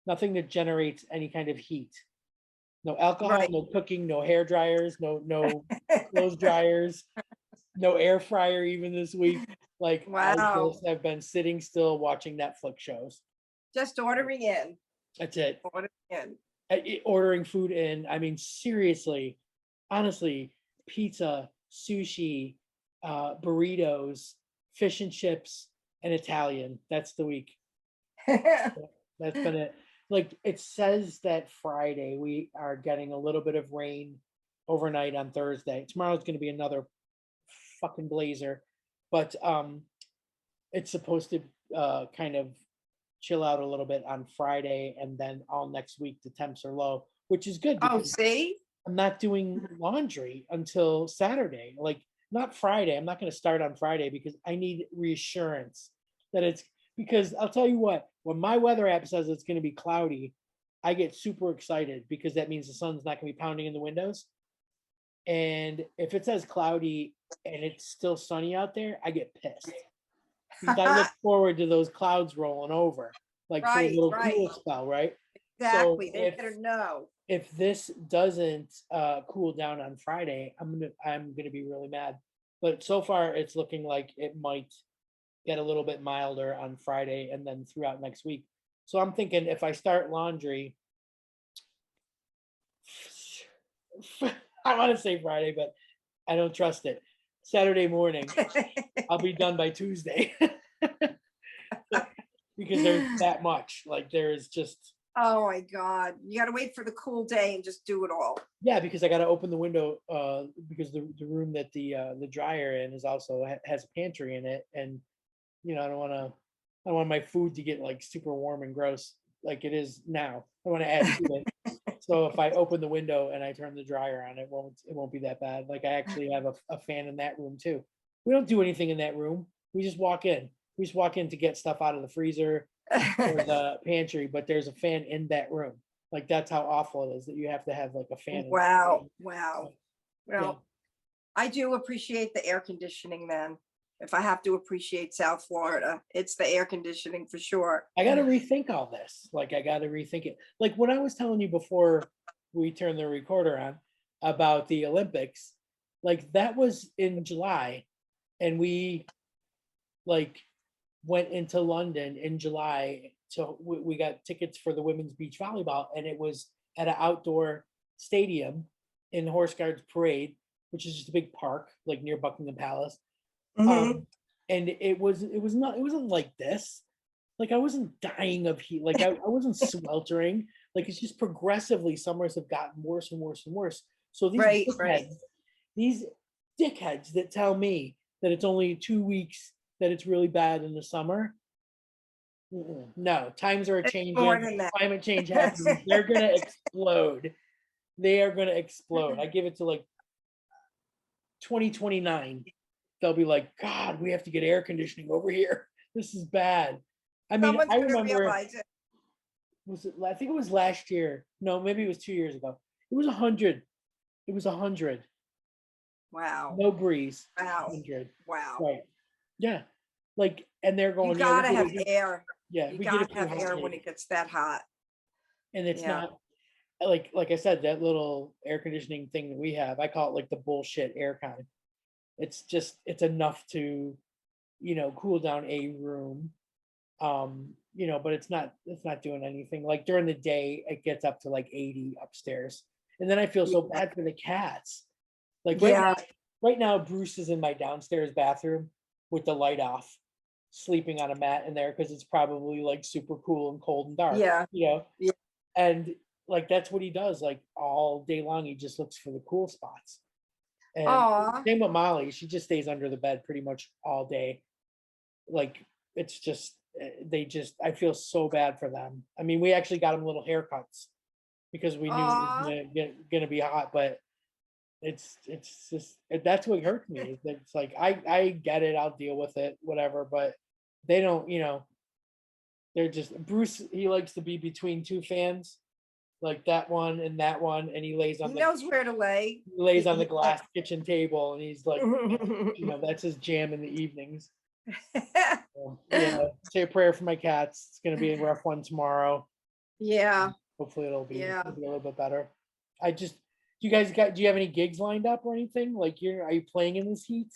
that generates any kind of heat. No alcohol, no cooking, no hair dryers, no clothes dryers, no air fryer even this week. Like I just have been sitting still watching Netflix shows. Just ordering in. That's it. Ordering in. Ordering food in. I mean, seriously, honestly, pizza, sushi, burritos, fish and chips, and Italian. That's the week. That's been it. Like it says that Friday we are getting a little bit of rain overnight on Thursday. Tomorrow's going to be another fucking blazer, but it's supposed to kind of chill out a little bit on Friday, and then all next week the temps are low, which is good. Oh, see, I'm not doing laundry until Saturday. Like not Friday. I'm not going to start on Friday because I need reassurance that it's, because I'll tell you what, when my weather app says it's going to be cloudy, I get super excited because that means the sun's not going to be pounding in the windows. And if it says cloudy and it's still sunny out there, I get pissed. Because I look forward to those clouds rolling over, like for a little cool spell, right? Exactly. So they better know. If this doesn't cool down on Friday, I'm gonna be really mad. But so far, it's looking like it might get a little bit milder on Friday and then throughout next week. So I'm thinking if I start laundry, I want to say Friday, but I don't trust it. Saturday morning, I'll be done by Tuesday. Because there's that much. Like there is just. Oh my God. You got to wait for the cool day and just do it all. Yeah, because I got to open the window because the room that the dryer in is also has a pantry in it. And, you know, I don't want my food to get like super warm and gross like it is now. I want to add to it. So if I open the window and I turn the dryer on, it won't be that bad. Like I actually have a fan in that room too. We don't do anything in that room. We just walk in. We just walk in to get stuff out of the freezer or the pantry, but there's a fan in that room. Like that's how awful it is that you have to have like a fan. Wow, wow. Yeah. Well, I do appreciate the air conditioning then. If I have to appreciate South Florida, it's the air conditioning for sure. I got to rethink all this. Like I got to rethink it. Like when I was telling you before we turned the recorder on about the Olympics, like that was in July, and we like went into London in July. So we got tickets for the women's beach volleyball, and it was at an outdoor stadium in Horse Guards Parade, which is just a big park like near Buckingham Palace. Mhm. And it wasn't like this. Like I wasn't dying of heat. Like I wasn't sweltering. Like it's just progressively summers have gotten worse and worse and worse. So Right, right. these dickheads that tell me that it's only 2 weeks that it's really bad in the summer. No, times are It's more changing. than that. Climate change happens. They're gonna explode. They are gonna explode. I give it to like 2029. They'll be like, God, we have to get air conditioning over here. This is bad. I mean, Someone's I gonna remember, realize it. I think it was last year. No, maybe it was 2 years ago. It was 100. It was 100. Wow, No breeze. wow, 100. wow. Right. Yeah. Like, and they're You going, yeah, gotta have air. yeah, You we get a gotta few have hot air days. when it gets that hot. And it's Yeah. not like I said, that little air conditioning thing that we have, I call it like the bullshit air con. It's enough to, cool down a room. But it's not doing anything. Like during the day, it gets up to like 80 upstairs. And then I feel so bad for the cats. Like Yeah. right now, Bruce is in my downstairs bathroom with the light off, sleeping on a mat in there because it's probably like super cool and cold and dark. Yeah. Yeah. And like that's what he does, like all day long. He just looks for the cool spots. And Aw. same with Molly, she just stays under the bed pretty much all day. Like it's just I feel so bad for them. I mean, we actually got them little haircuts because we knew it was Aw. gonna be hot, but it's just that's what hurts me. It's like I get it, I'll deal with it, whatever, but they don't, they're just Bruce, he likes to be between two fans, like that one and that one, and he lays He on knows where to lay. the glass kitchen table, and he's like, that's his jam in the evenings. Yeah, say a prayer for my cats. It's gonna be a rough one tomorrow. Yeah. Hopefully it'll be Yeah. a little bit better. Do you have any gigs lined up or anything? Like are you playing in this heat?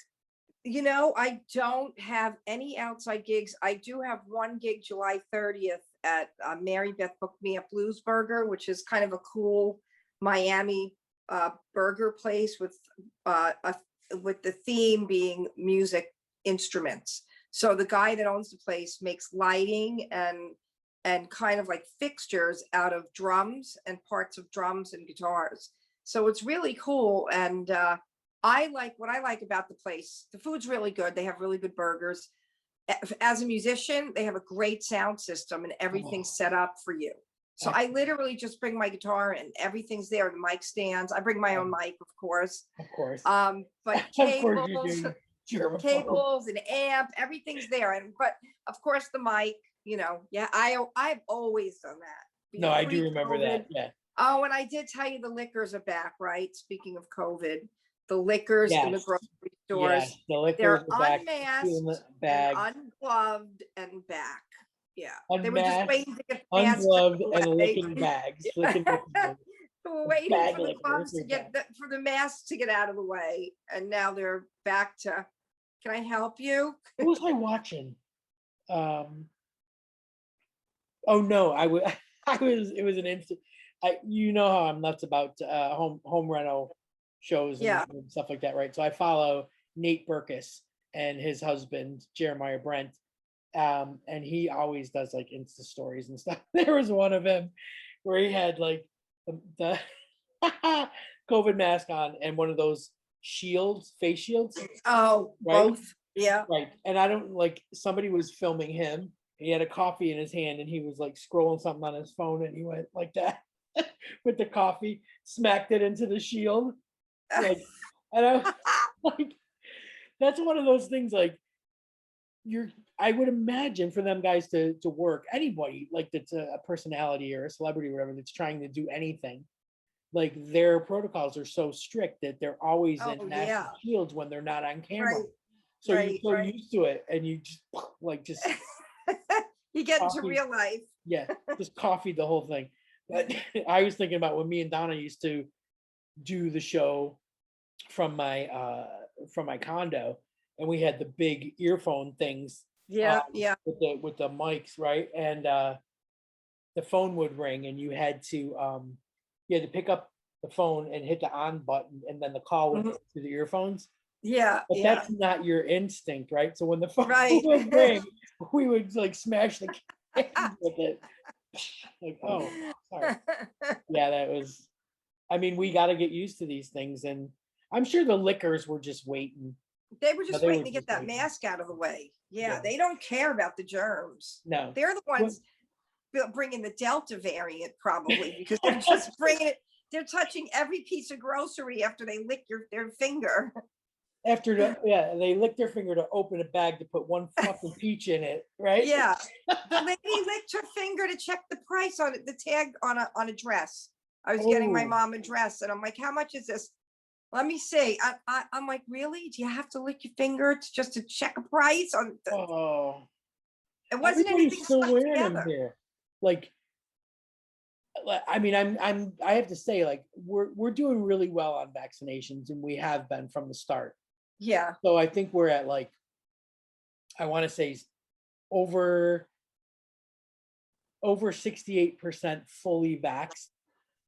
I don't have any outside gigs. I do have one gig July 30th at Mary Beth Booked Me Up Blues Burger, which is kind of a cool Miami burger place with the theme being music instruments. So the guy that owns the place makes lighting and kind of like fixtures out of drums and parts of drums and guitars. So it's really cool. And what I like about the place. The food's really good. They have really good burgers. As a musician, they have a great sound system and everything's set up for you. So I literally just bring my guitar and everything's there. The mic stands. I bring my own mic, of course. Of course. But Of course you do. cables and amp, everything's there. But of course the mic, I've always done that. No, I do remember that. Yeah. Oh, and I did tell you the liquors are back, right? Speaking of COVID, the liquors in the grocery stores, yes, the liquors they're are back, unmasked and ungloved and back. Yeah, they were just waiting to get the masks ungloved out of and the way. licking bags. Licking We're waiting bag for the gloves to liquors are get for the masks to get out of the way, and now they're back to. Can I help you? What was I watching? Oh no, I was. It was an instant. How I'm nuts about home reno shows and stuff like that, right? So I follow Nate Berkus and his husband Jeremiah Brent, and he always does like Insta stories and stuff. There was one of him where he had like the COVID mask on and one of those face shields. Oh, right? both. Yeah. Right. And I don't like somebody was filming him. He had a coffee in his hand and he was like scrolling something on his phone and he went like that. with the coffee, smacked it into the shield. Like, and I was like, that's one of those things like you're I would imagine for them guys to work, anybody like that's a personality or a celebrity or whatever that's trying to do anything, like their protocols are so strict that they're always Oh, in massive yeah. shields when they're not on camera. Right, So you're right, so right. used to it and you just like just You get into coffee, real life. yeah, just coffee the whole thing. But I was thinking about when me and Donna used to do the show from my condo, and we had the big earphone things Yeah, yeah. with the mics, right? And the phone would ring and you had to pick up the phone and hit the on button and then the call would Mhm. go to the earphones. Yeah, But yeah. that's not your instinct, right? So when the phone Right. would ring, we would like smash the cans with it. Like, oh, sorry. Yeah, that was, I mean, we got to get used to these things. And I'm sure the liquors were just waiting. They were Yeah, just they waiting were to get just that waiting. mask out of the way. Yeah, Yeah. they don't care about the germs. No. They're the Well, ones bringing the Delta variant probably because they're just bringing it. They're touching every piece of grocery after they lick their finger. after yeah, they licked their finger to open a bag to put one fucking peach in it, right? Yeah, the lady licked her finger to check the price on it, the tag on a dress. I was getting my Oh, mom a dress, and I'm like, "How much is this?" Let me see. I'm like, "Really? Do you have to lick your finger just to check a price on the?" oh. It wasn't anything Everybody's still stuck wearing them together. here. Like, I mean, I have to say, like, we're doing really well on vaccinations, and we have been from the start. Yeah, So I think we're at like, I want to say over over 68% fully vaxxed,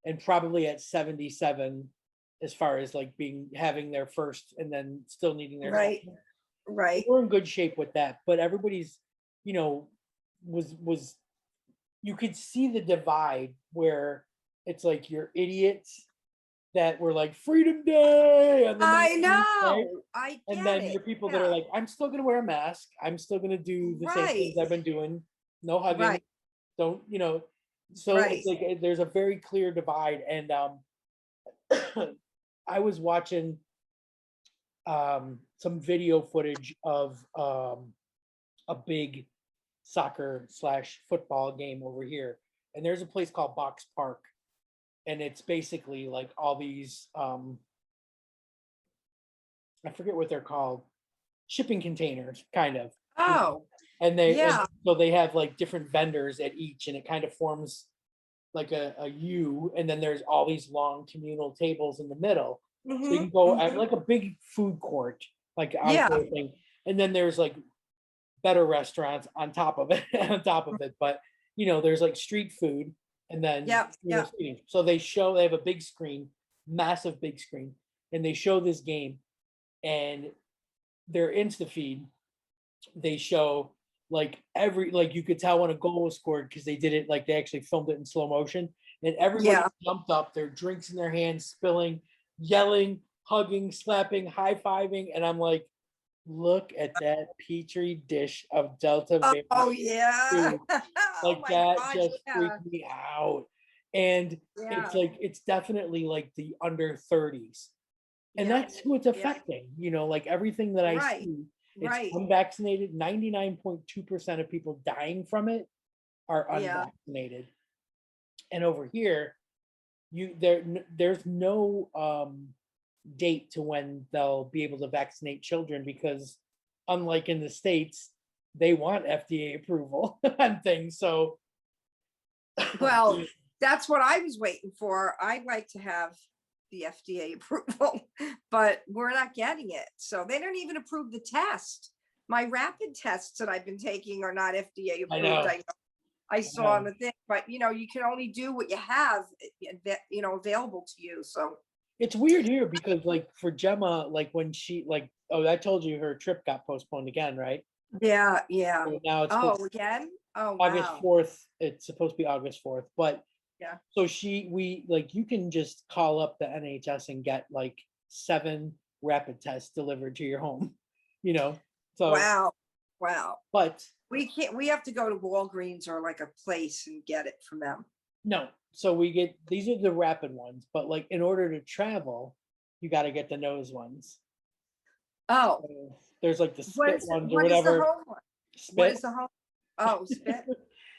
and probably at 77 as far as like being having their first and then still needing their right, second. right. We're in good shape with that, but everybody's, you know, was you could see the divide where it's like you're idiots that were like Freedom Day on the I 19th, right? know. I And get then it. you're people that are Yeah, like, I'm still gonna wear a mask. I'm still gonna do the same right, things I've been doing. No hugging. right, Don't, so it's right. like there's a very clear divide. And I was watching some video footage of a big soccer slash football game over here. And there's a place called Box Park. And it's basically like all these I forget what they're called, shipping containers, kind of. Oh, And yeah. so they have like different vendors at each, and it kind of forms like a U, and then there's all these long communal tables in the middle. So you Hmm, can go at hmm. like a big food court, like Yeah, outdoor thing. And then there's like better restaurants on top of it, on top of it. But there's like street food and then yeah, yeah. seating. So they have a big screen, massive big screen, and they show this game, and their Insta feed, they show like you could tell when a goal was scored because they did it like they actually filmed it in slow motion, and everybody Yeah. jumped up, their drinks in their hands, spilling, yelling, hugging, slapping, high-fiving, and I'm like, look at that petri dish of Delta variant Oh, yeah. food. Oh Like my that God. just Yeah. freaked me out. And Yeah. it's like it's definitely like the under 30s, and Yeah. that's who it's Yeah. affecting. Like everything that I Right. see, it's Right. unvaccinated. 99.2% of people dying from it are Yeah. unvaccinated. And over here, there's no date to when they'll be able to vaccinate children, because unlike in the States, they want FDA approval on things. So Well, that's what I was waiting for. I'd like to have the FDA approval, but we're not getting it. So they don't even approve the test. My rapid tests that I've been taking are not FDA I approved. know, I I saw on know. the thing, but you can only do what you have, available to you. So It's weird here because like for Gemma, like when she like, oh, I told you her trip got postponed again, right? yeah, yeah. So now it's Oh, supposed again? Oh, August wow. 4th. It's supposed to be August 4th. But Yeah. so we like you can just call up the NHS and get like 7 rapid tests delivered to your home, you know. So Wow. Wow. but We can't, we have to go to Walgreens or like a place and get it from them. No, so we get, these are the rapid ones, but like in order to travel, you got to get the nose ones. Oh, So there's like the spit ones or what is the whatever. home one? What Spit, is the home? Oh, spit.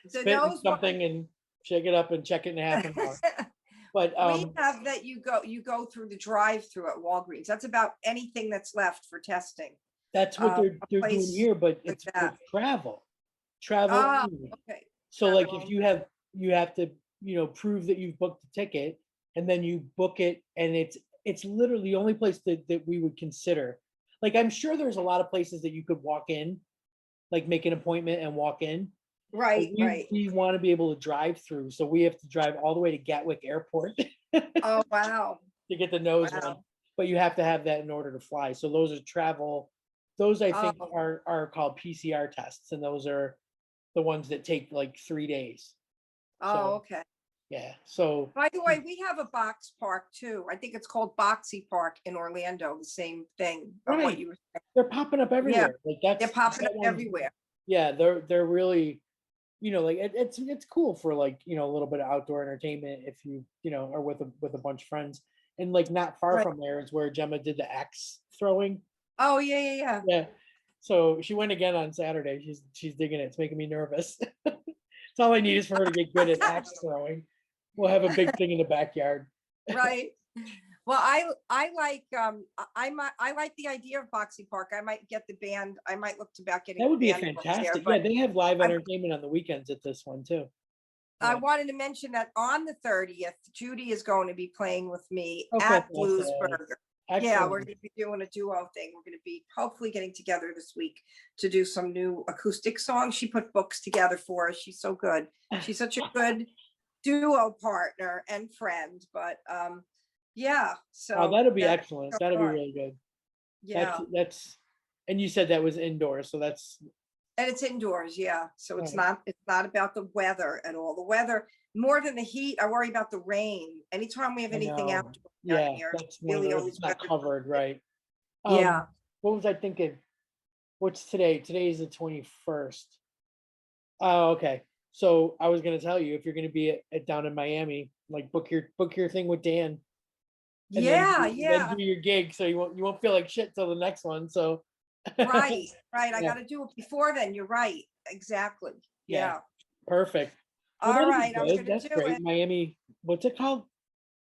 The spit in nose one. something and shake it up and check it in half an hour. But We have that you go through the drive-through at Walgreens. That's about anything that's left for testing. that's what A they're doing place here, but like it's that. travel Oh, only. okay. So like Travel if only. you have to, prove that you've booked the ticket and then you book it and it's literally the only place that we would consider. Like I'm sure there's a lot of places that you could walk in, like make an appointment and walk in. But Right, right. we want to be able to drive through, so we have to drive all the way to Gatwick Airport Oh, wow. to get the nose one. Wow. But you have to have that in order to fly. So those are travel. Those I think Oh, are called PCR tests, and those are the ones that take like 3 days. oh, So okay. yeah. So By the way, we have a box park too. I think it's called Boxy Park in Orlando, the same thing of what right, you were they're popping up saying. Yeah, everywhere. Like they're that's popping up that one. everywhere. Yeah, they're really, like it's cool for like a little bit of outdoor entertainment if you are with a bunch of friends. And like not far Right. from there is where Gemma did the axe throwing. Oh, yeah, yeah, yeah. Yeah. So she went again on Saturday. She's digging it. It's making me nervous. It's all I need is for her to get good at axe throwing. We'll have a big thing in the backyard. Right. Well, I like I like the idea of Boxy Park. I might get the band. I might look to about getting That the would be a band booked there. fantastic. Yeah, But they have live I entertainment on the weekends at this one too. I Yeah. wanted to mention that on the 30th, Judy is going to be playing with me Oh, at fantastic. Blues Burger. Yeah, we're Excellent. going to be doing a duo thing. We're going to be hopefully getting together this week to do some new acoustic songs. She put books together for us. She's so good. She's such a good duo partner and friend. But yeah, Oh, so that'll be that's excellent. going That'll be on. really good. Yeah. And you said that was indoors, so that's And it's indoors, yeah. So right. it's not about the weather at all. The weather, more than the heat, I worry about the rain. Anytime we have I anything know. outdoor down Yeah, here, that's it's one of really those. always It's not weather. covered, right? Yeah. What was I thinking? What's today? Today is the 21st. Oh, okay. So I was gonna tell you if you're gonna be down in Miami, like book your thing with Dan, and Yeah, then yeah. do your gig, so you won't feel like shit till the next one. So Right, right. I yeah, got to do it before then. You're right. Exactly. yeah, Yeah. perfect. Well, All that'll be right. I'm good. gonna That's do great. it. Miami, what's it called?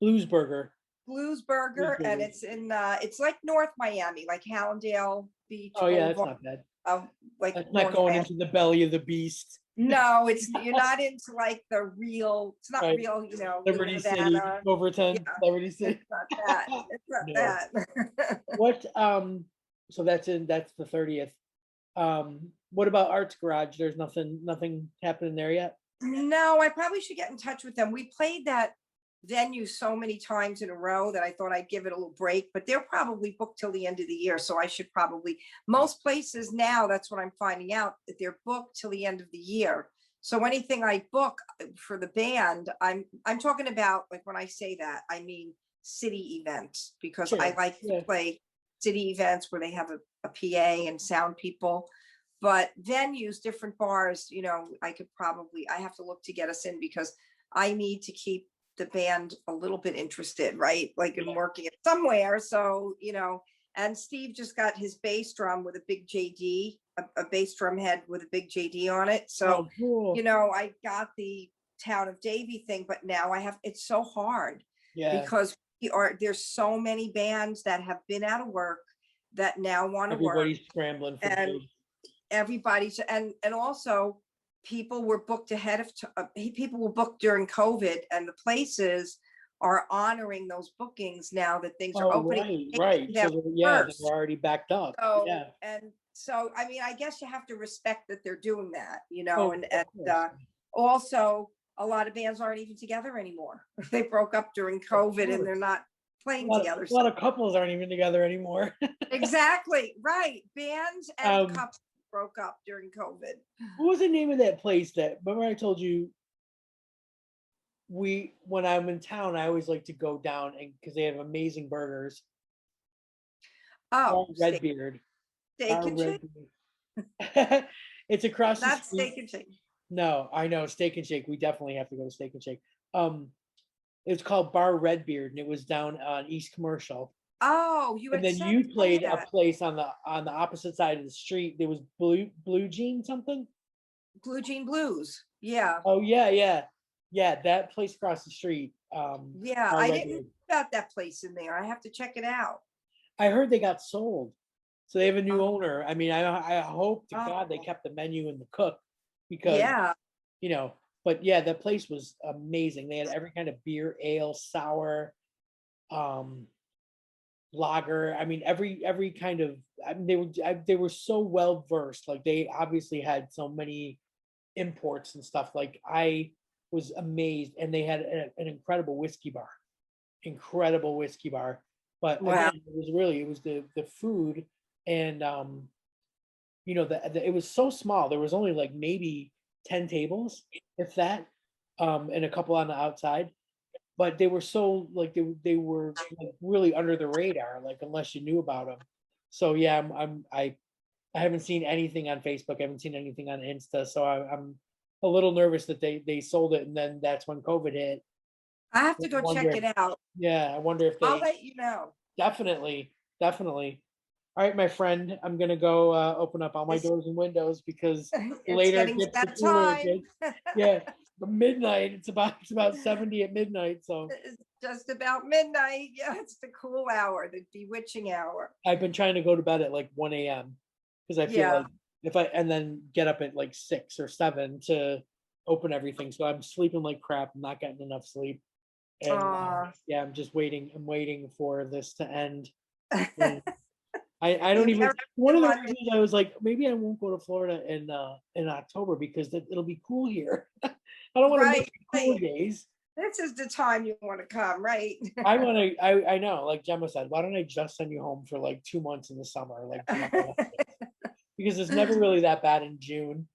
Bluesburger. Blues Blues Burger, and Burger. it's like North Miami, like Hallandale Beach Oh yeah, that's Boulevard, not bad. like That's not North going Miami. into the belly of the beast. No, you're not into like the real, it's not Right. real, little Liberty City, Havana. Overton, Yeah, Liberty City. it's not that. It's not No. that. What so that's the 30th. What about Arts Garage? There's nothing happening there yet? No, I probably should get in touch with them. We played that venue so many times in a row that I thought I'd give it a little break, but they're probably booked till the end of the year. So I should probably, most places now, that's what I'm finding out, that they're booked till the end of the year. So anything I book for the band, I'm talking about, like when I say that, I mean city events, because I Sure. like to Yeah. play city events where they have a PA and sound people. But venues, different bars, I have to look to get us in, because I need to keep the band a little bit interested, right? Like in Yeah. working it somewhere. So, and Steve just got his bass drum with a big JD, a bass drum head with a big JD on it. So, Oh, cool. I got the Town of Davie thing, but now it's so hard Yeah. because there's so many bands that have been out of work that now want to work. Everybody's scrambling for And gigs. everybody's, and also people were booked people were booked during COVID, and the places are honoring those bookings now that things are Oh, opening. right. So they're First. already backed up. So, Yeah. and so, I mean, I guess you have to respect that they're doing that, Oh, and of course. also a lot of bands aren't even together anymore. They broke up during COVID and they're not playing together. A lot of couples aren't even together anymore. Exactly, right. Bands and Um, couples broke up during COVID. What was the name of that place that, remember I told you when I'm in town, I always like to go down and because they have amazing burgers. Oh, Redbeard. Steak and Shake. Redbeard. It's across the That's street. Steak and Shake. No, I know Steak and Shake. We definitely have to go to Steak and Shake. Um, it's called Bar Redbeard, and it was down on East Commercial. Oh, you And had then said you told me played a that. place on the opposite side of the street. There was Blue Jean something. Blue Jean Blues. Yeah. Oh yeah, yeah, yeah. That place across the street. Yeah. Bar I didn't know Redbeard. about that place in there. I have to check it out. I heard they got sold, so they have a new Oh, owner. I mean, I hope to God they oh, kept the menu and the cook because yeah. you know. But yeah, that place was amazing. They had every kind of beer, ale, sour, um, lager. I mean, every kind of. I mean, they were so well versed. Like they obviously had so many imports and stuff. Like I was amazed, and they had an incredible whiskey bar, incredible whiskey bar. But Wow. again, it was the food and you know it was so small. There was only like maybe 10 tables, if that, and a couple on the outside. But they were so like they were like really under the radar, like unless you knew about them. So yeah, I haven't seen anything on Facebook. I haven't seen anything on Insta. So I'm a little nervous that they sold it, and then that's when COVID hit. I have I to go wonder check if, it out. yeah, I wonder if I'll they let you know. definitely, definitely. All right, my friend, I'm gonna go open up all my It's doors and windows because the it's later it getting to gets, the that cooler it time. gets. Yeah, the midnight. It's about 70 at midnight. So It's just about midnight. Yeah, it's the cool hour, the bewitching hour. I've been trying to go to bed at like 1 a.m. because I feel Yeah. like if I and then get up at like 6 or 7 to open everything. So I'm sleeping like crap. I'm not getting enough sleep, and Uh, yeah, I'm just waiting. I'm waiting for this to end. And I don't you even. never One in of the London. reasons I was like, maybe I won't go to Florida in October because it'll be cool here. I don't want to miss Right, the cool right. days. This is the time you want to come, right? I want to. I know, like Gemma said, why don't I just send you home for like 2 months in the summer, like July, because it's never really that bad in June,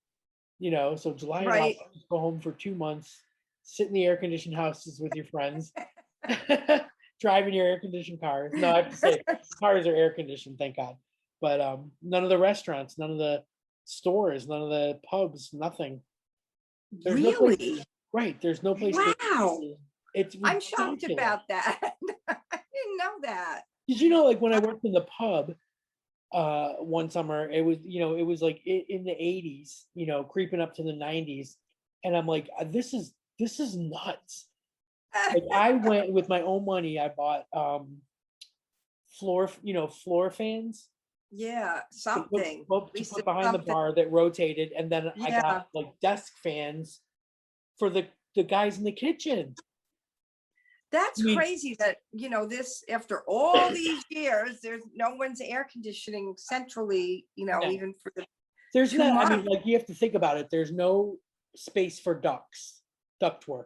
you know. So July and Right. August, go home for 2 months, sit in the air conditioned houses with your friends, driving your air conditioned cars. No, I have to say, cars are air conditioned, thank God. But none of the restaurants, none of the stores, none of the pubs, nothing. There's no place, Really? right? There's no place to. Wow. It's I'm shocked ridiculous. about that. I didn't know that. Did you know, like when I worked in the pub, one summer, it was, it was like in the 80s, creeping up to the 90s, and I'm like, this is nuts. Like I went with my own money, I bought floor fans Yeah, to put, something. At to least put it's behind the something. bar that rotated, and then I got Yeah, like desk fans for the guys in the kitchen. I that's mean, crazy that, this, after all these years, there's no one's air conditioning centrally, no, even for the there's two not. I mean, months. like you have to think about it. There's no space for ductwork,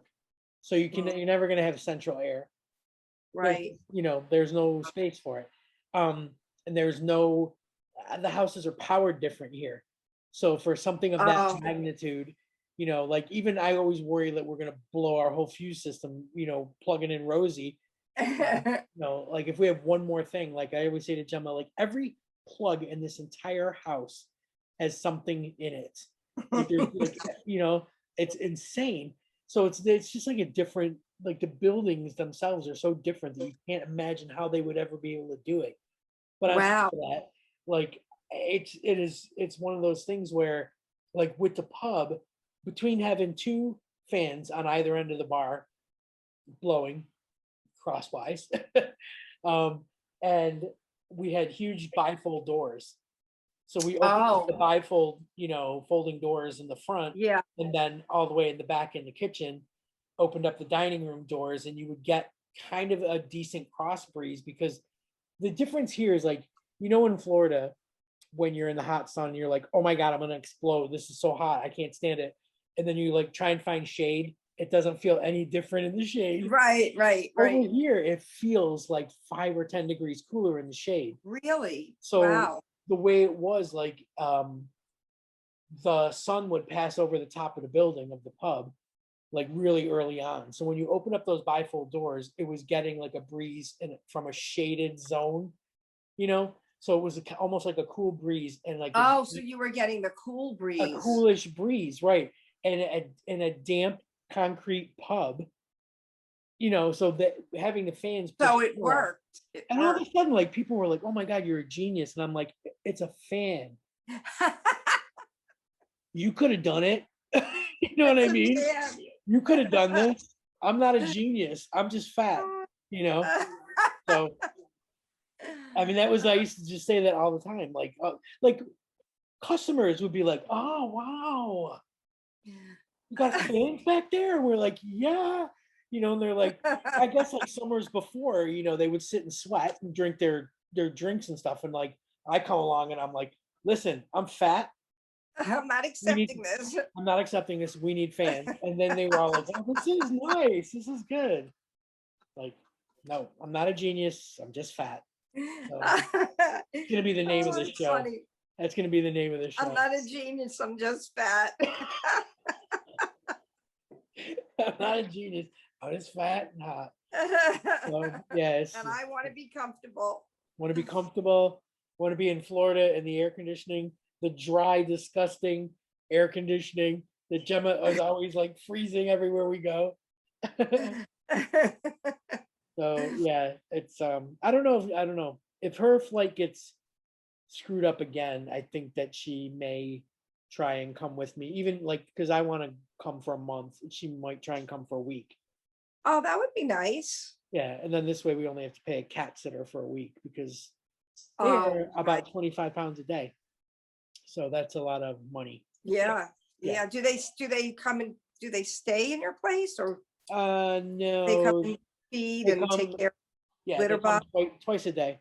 so Mm, you're never gonna have central air. There's, right. there's no space for it. Um, and there's no, the houses are powered different here. So for something of that Oh, magnitude, like even I always worry that we're gonna blow our whole fuse system, plugging in Rosie. Like if we have one more thing, like I always say to Gemma, like every plug in this entire house has something in it. Like there's like, it's insane. So it's just like a different, like the buildings themselves are so different that you can't imagine how they would ever be able to do it. But on top wow. of that, like it's one of those things where, like with the pub, between having two fans on either end of the bar blowing crosswise, um, and we had huge bifold doors. So we opened up the Oh, bifold, folding doors in the front, yeah. and then all the way in the back in the kitchen, opened up the dining room doors, and you would get kind of a decent cross breeze because the difference here is like, in Florida, when you're in the hot sun, you're like, oh my God, I'm gonna explode. This is so hot, I can't stand it. And then you like try and find shade. It doesn't feel any different in the shade. Right, right, Over right. here, it feels like 5 or 10 degrees cooler in the shade. Really? So Wow. the way it was, like, the sun would pass over the top of the building of the pub, like really early on. So when you open up those bifold doors, it was getting like a breeze from a shaded zone, you know. So it was almost like a cool breeze and like Oh, so you were getting the cool a breeze. coolish breeze, right? in a damp concrete pub, you know, so that having the fans push So it air out. worked. It And all of a worked. sudden, like people were like, "Oh my God, you're a genius," and I'm like, "It's a fan. You could have done it." You know what I It's a mean? fan. You could have done this. I'm not a genius. I'm just fat. You know. So I mean, that was I used to just say that all the time. Like customers would be like, "Oh wow, you got fans back there?" And we're like, "Yeah." You know, and they're like, I guess like summers before, you know, they would sit and sweat and drink their drinks and stuff. And like I come along and I'm like, "Listen, I'm fat. I'm not We need accepting this. I'm not accepting this. We need fans." And then they were all like, "Oh, this is nice. This is good." Like, no, I'm not a genius. I'm just fat. So it's gonna be the name of Oh, the it's show. funny. That's gonna be the name of the I'm show. not a genius. I'm just fat. I'm not a genius. I'm just fat and hot. So yeah, And I want to be comfortable. want to be comfortable. Want to be in Florida in the air conditioning, the dry, disgusting air conditioning. The Gemma is always like freezing everywhere we go. So yeah, it's I don't know if her flight gets screwed up again. I think that she may try and come with me, even like because I want to come for a month. She might try and come for a week. Oh, that would be nice. Yeah, and then this way we only have to pay a cat sitter for a week because Oh, they're right. about 25 pounds a day. So that's a lot of money. Yeah. Yeah. Yeah. Do they come and do they stay in your place, or they come No, and feed they and take come. care of Yeah, litter they come box? twice a day.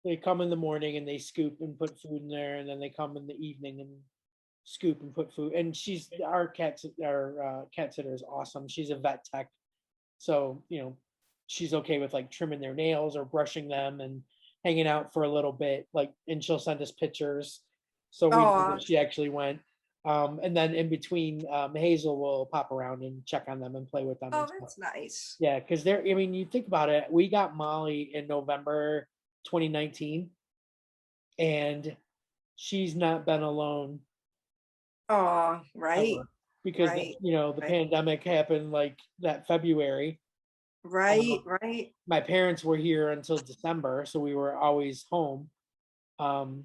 They come in the morning and they scoop and put food in there, and then they come in the evening and scoop and put food. And our cat sitter is awesome. She's a vet tech, so you know she's okay with like trimming their nails or brushing them and hanging out for a little bit. Like, and she'll send us pictures, so we know Oh, that she actually went. And then in between, Hazel will pop around and check on them and play with them oh, and stuff. that's nice. Yeah, because they're. I mean, you think about it. We got Molly in November 2019, and she's not been alone Oh, right, ever because right, you know the right, pandemic happened like that February. right, Um, right. my parents were here until December, so we were always home. Um,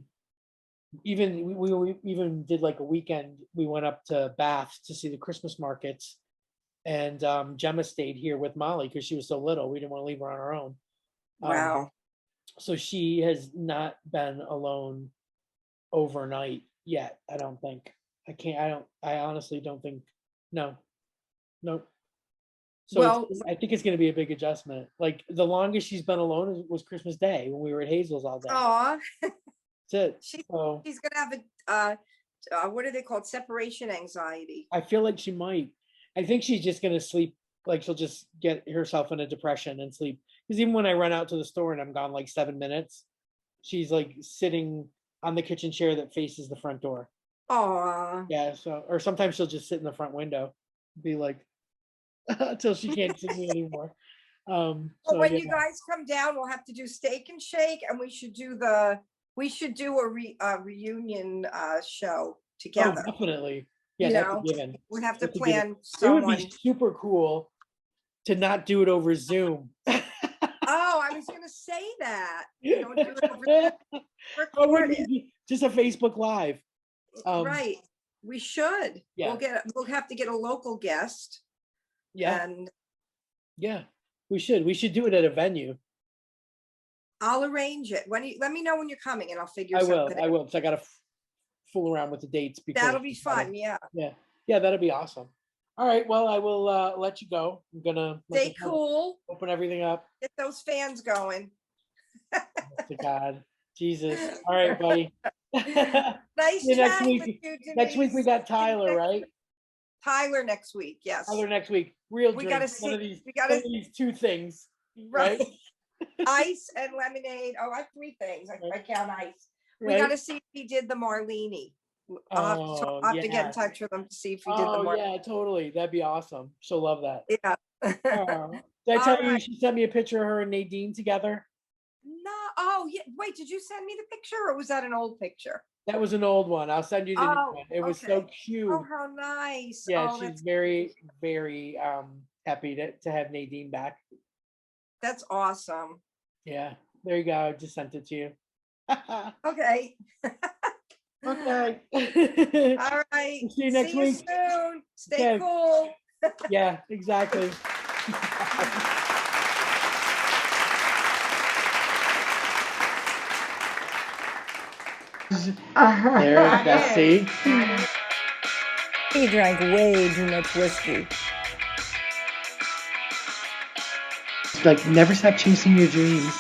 even we even did like a weekend. We went up to Bath to see the Christmas markets, and Gemma stayed here with Molly because she was so little. We didn't want to leave her on her own. Um, Wow. so she has not been alone overnight yet. I don't think. I can't. I don't. I honestly don't think. No. Nope. So Well, I think it's going to be a big adjustment. Like the longest she's been alone was Christmas Day when we were at Hazel's all day. oh, That's it. she So she's gonna have what are they called? Separation anxiety. I feel like she might. I think she's just going to sleep. Like she'll just get herself in a depression and sleep. Because even when I run out to the store and I'm gone like 7 minutes, she's like sitting on the kitchen chair that faces the front door. Oh, Yeah. So, or sometimes she'll just sit in the front window, be like, until she can't see me anymore. well, So when yeah. you guys come down, we'll have to do Steak and Shake, and we should do a reunion show Oh, together. definitely. Yeah, You that's a know, given. we have to That's a given. plan It would be someone. super cool to not do it over Zoom. Oh, I was gonna say that. You know, do it over Or would record it. be just a Facebook Live. Right. We should. Yeah, We'll have to get a local guest, yeah, and yeah. We should. We should do it at a venue. I'll arrange it. Let me know when you're coming, and I'll figure I will. something I out. will. Because I got to fool around with the dates because That'll be fun. Yeah. yeah, yeah, that'll be awesome. All right. Well, I will let you go. I'm gonna like Stay cool. open everything up. Get those fans going. To God, Jesus. All right, buddy. Nice See you next chatting with week. you, Next week we Denise. got Tyler, right? Tyler next week. Yes. Tyler next week. Real We drink. gotta None see. of these. We None gotta of these two things, right. right? Ice and lemonade. Oh, I have three things. I count ice. We Right? gotta see if he did the Marlini. I'll have to get in Yeah. touch with him to see if he did the Oh Marlini. yeah, totally. That'd be awesome. She'll love that. Yeah. Did I tell All you right. she sent me a picture of her and Nadine together? No. Oh, yeah. Wait, did you send me the picture, or was that an old picture? That was an old one. I'll send you the new Oh, one. It was so okay. cute. Oh, how nice. Yeah, Oh, she's very, very happy to have Nadine back. that's awesome. Yeah, there you go. I just sent it to you. Okay. Okay. All right. See you next See you week. soon. Stay Okay. cool. Yeah, exactly. There's Bessie. He drank way too much whiskey. Like, never stop chasing your dreams.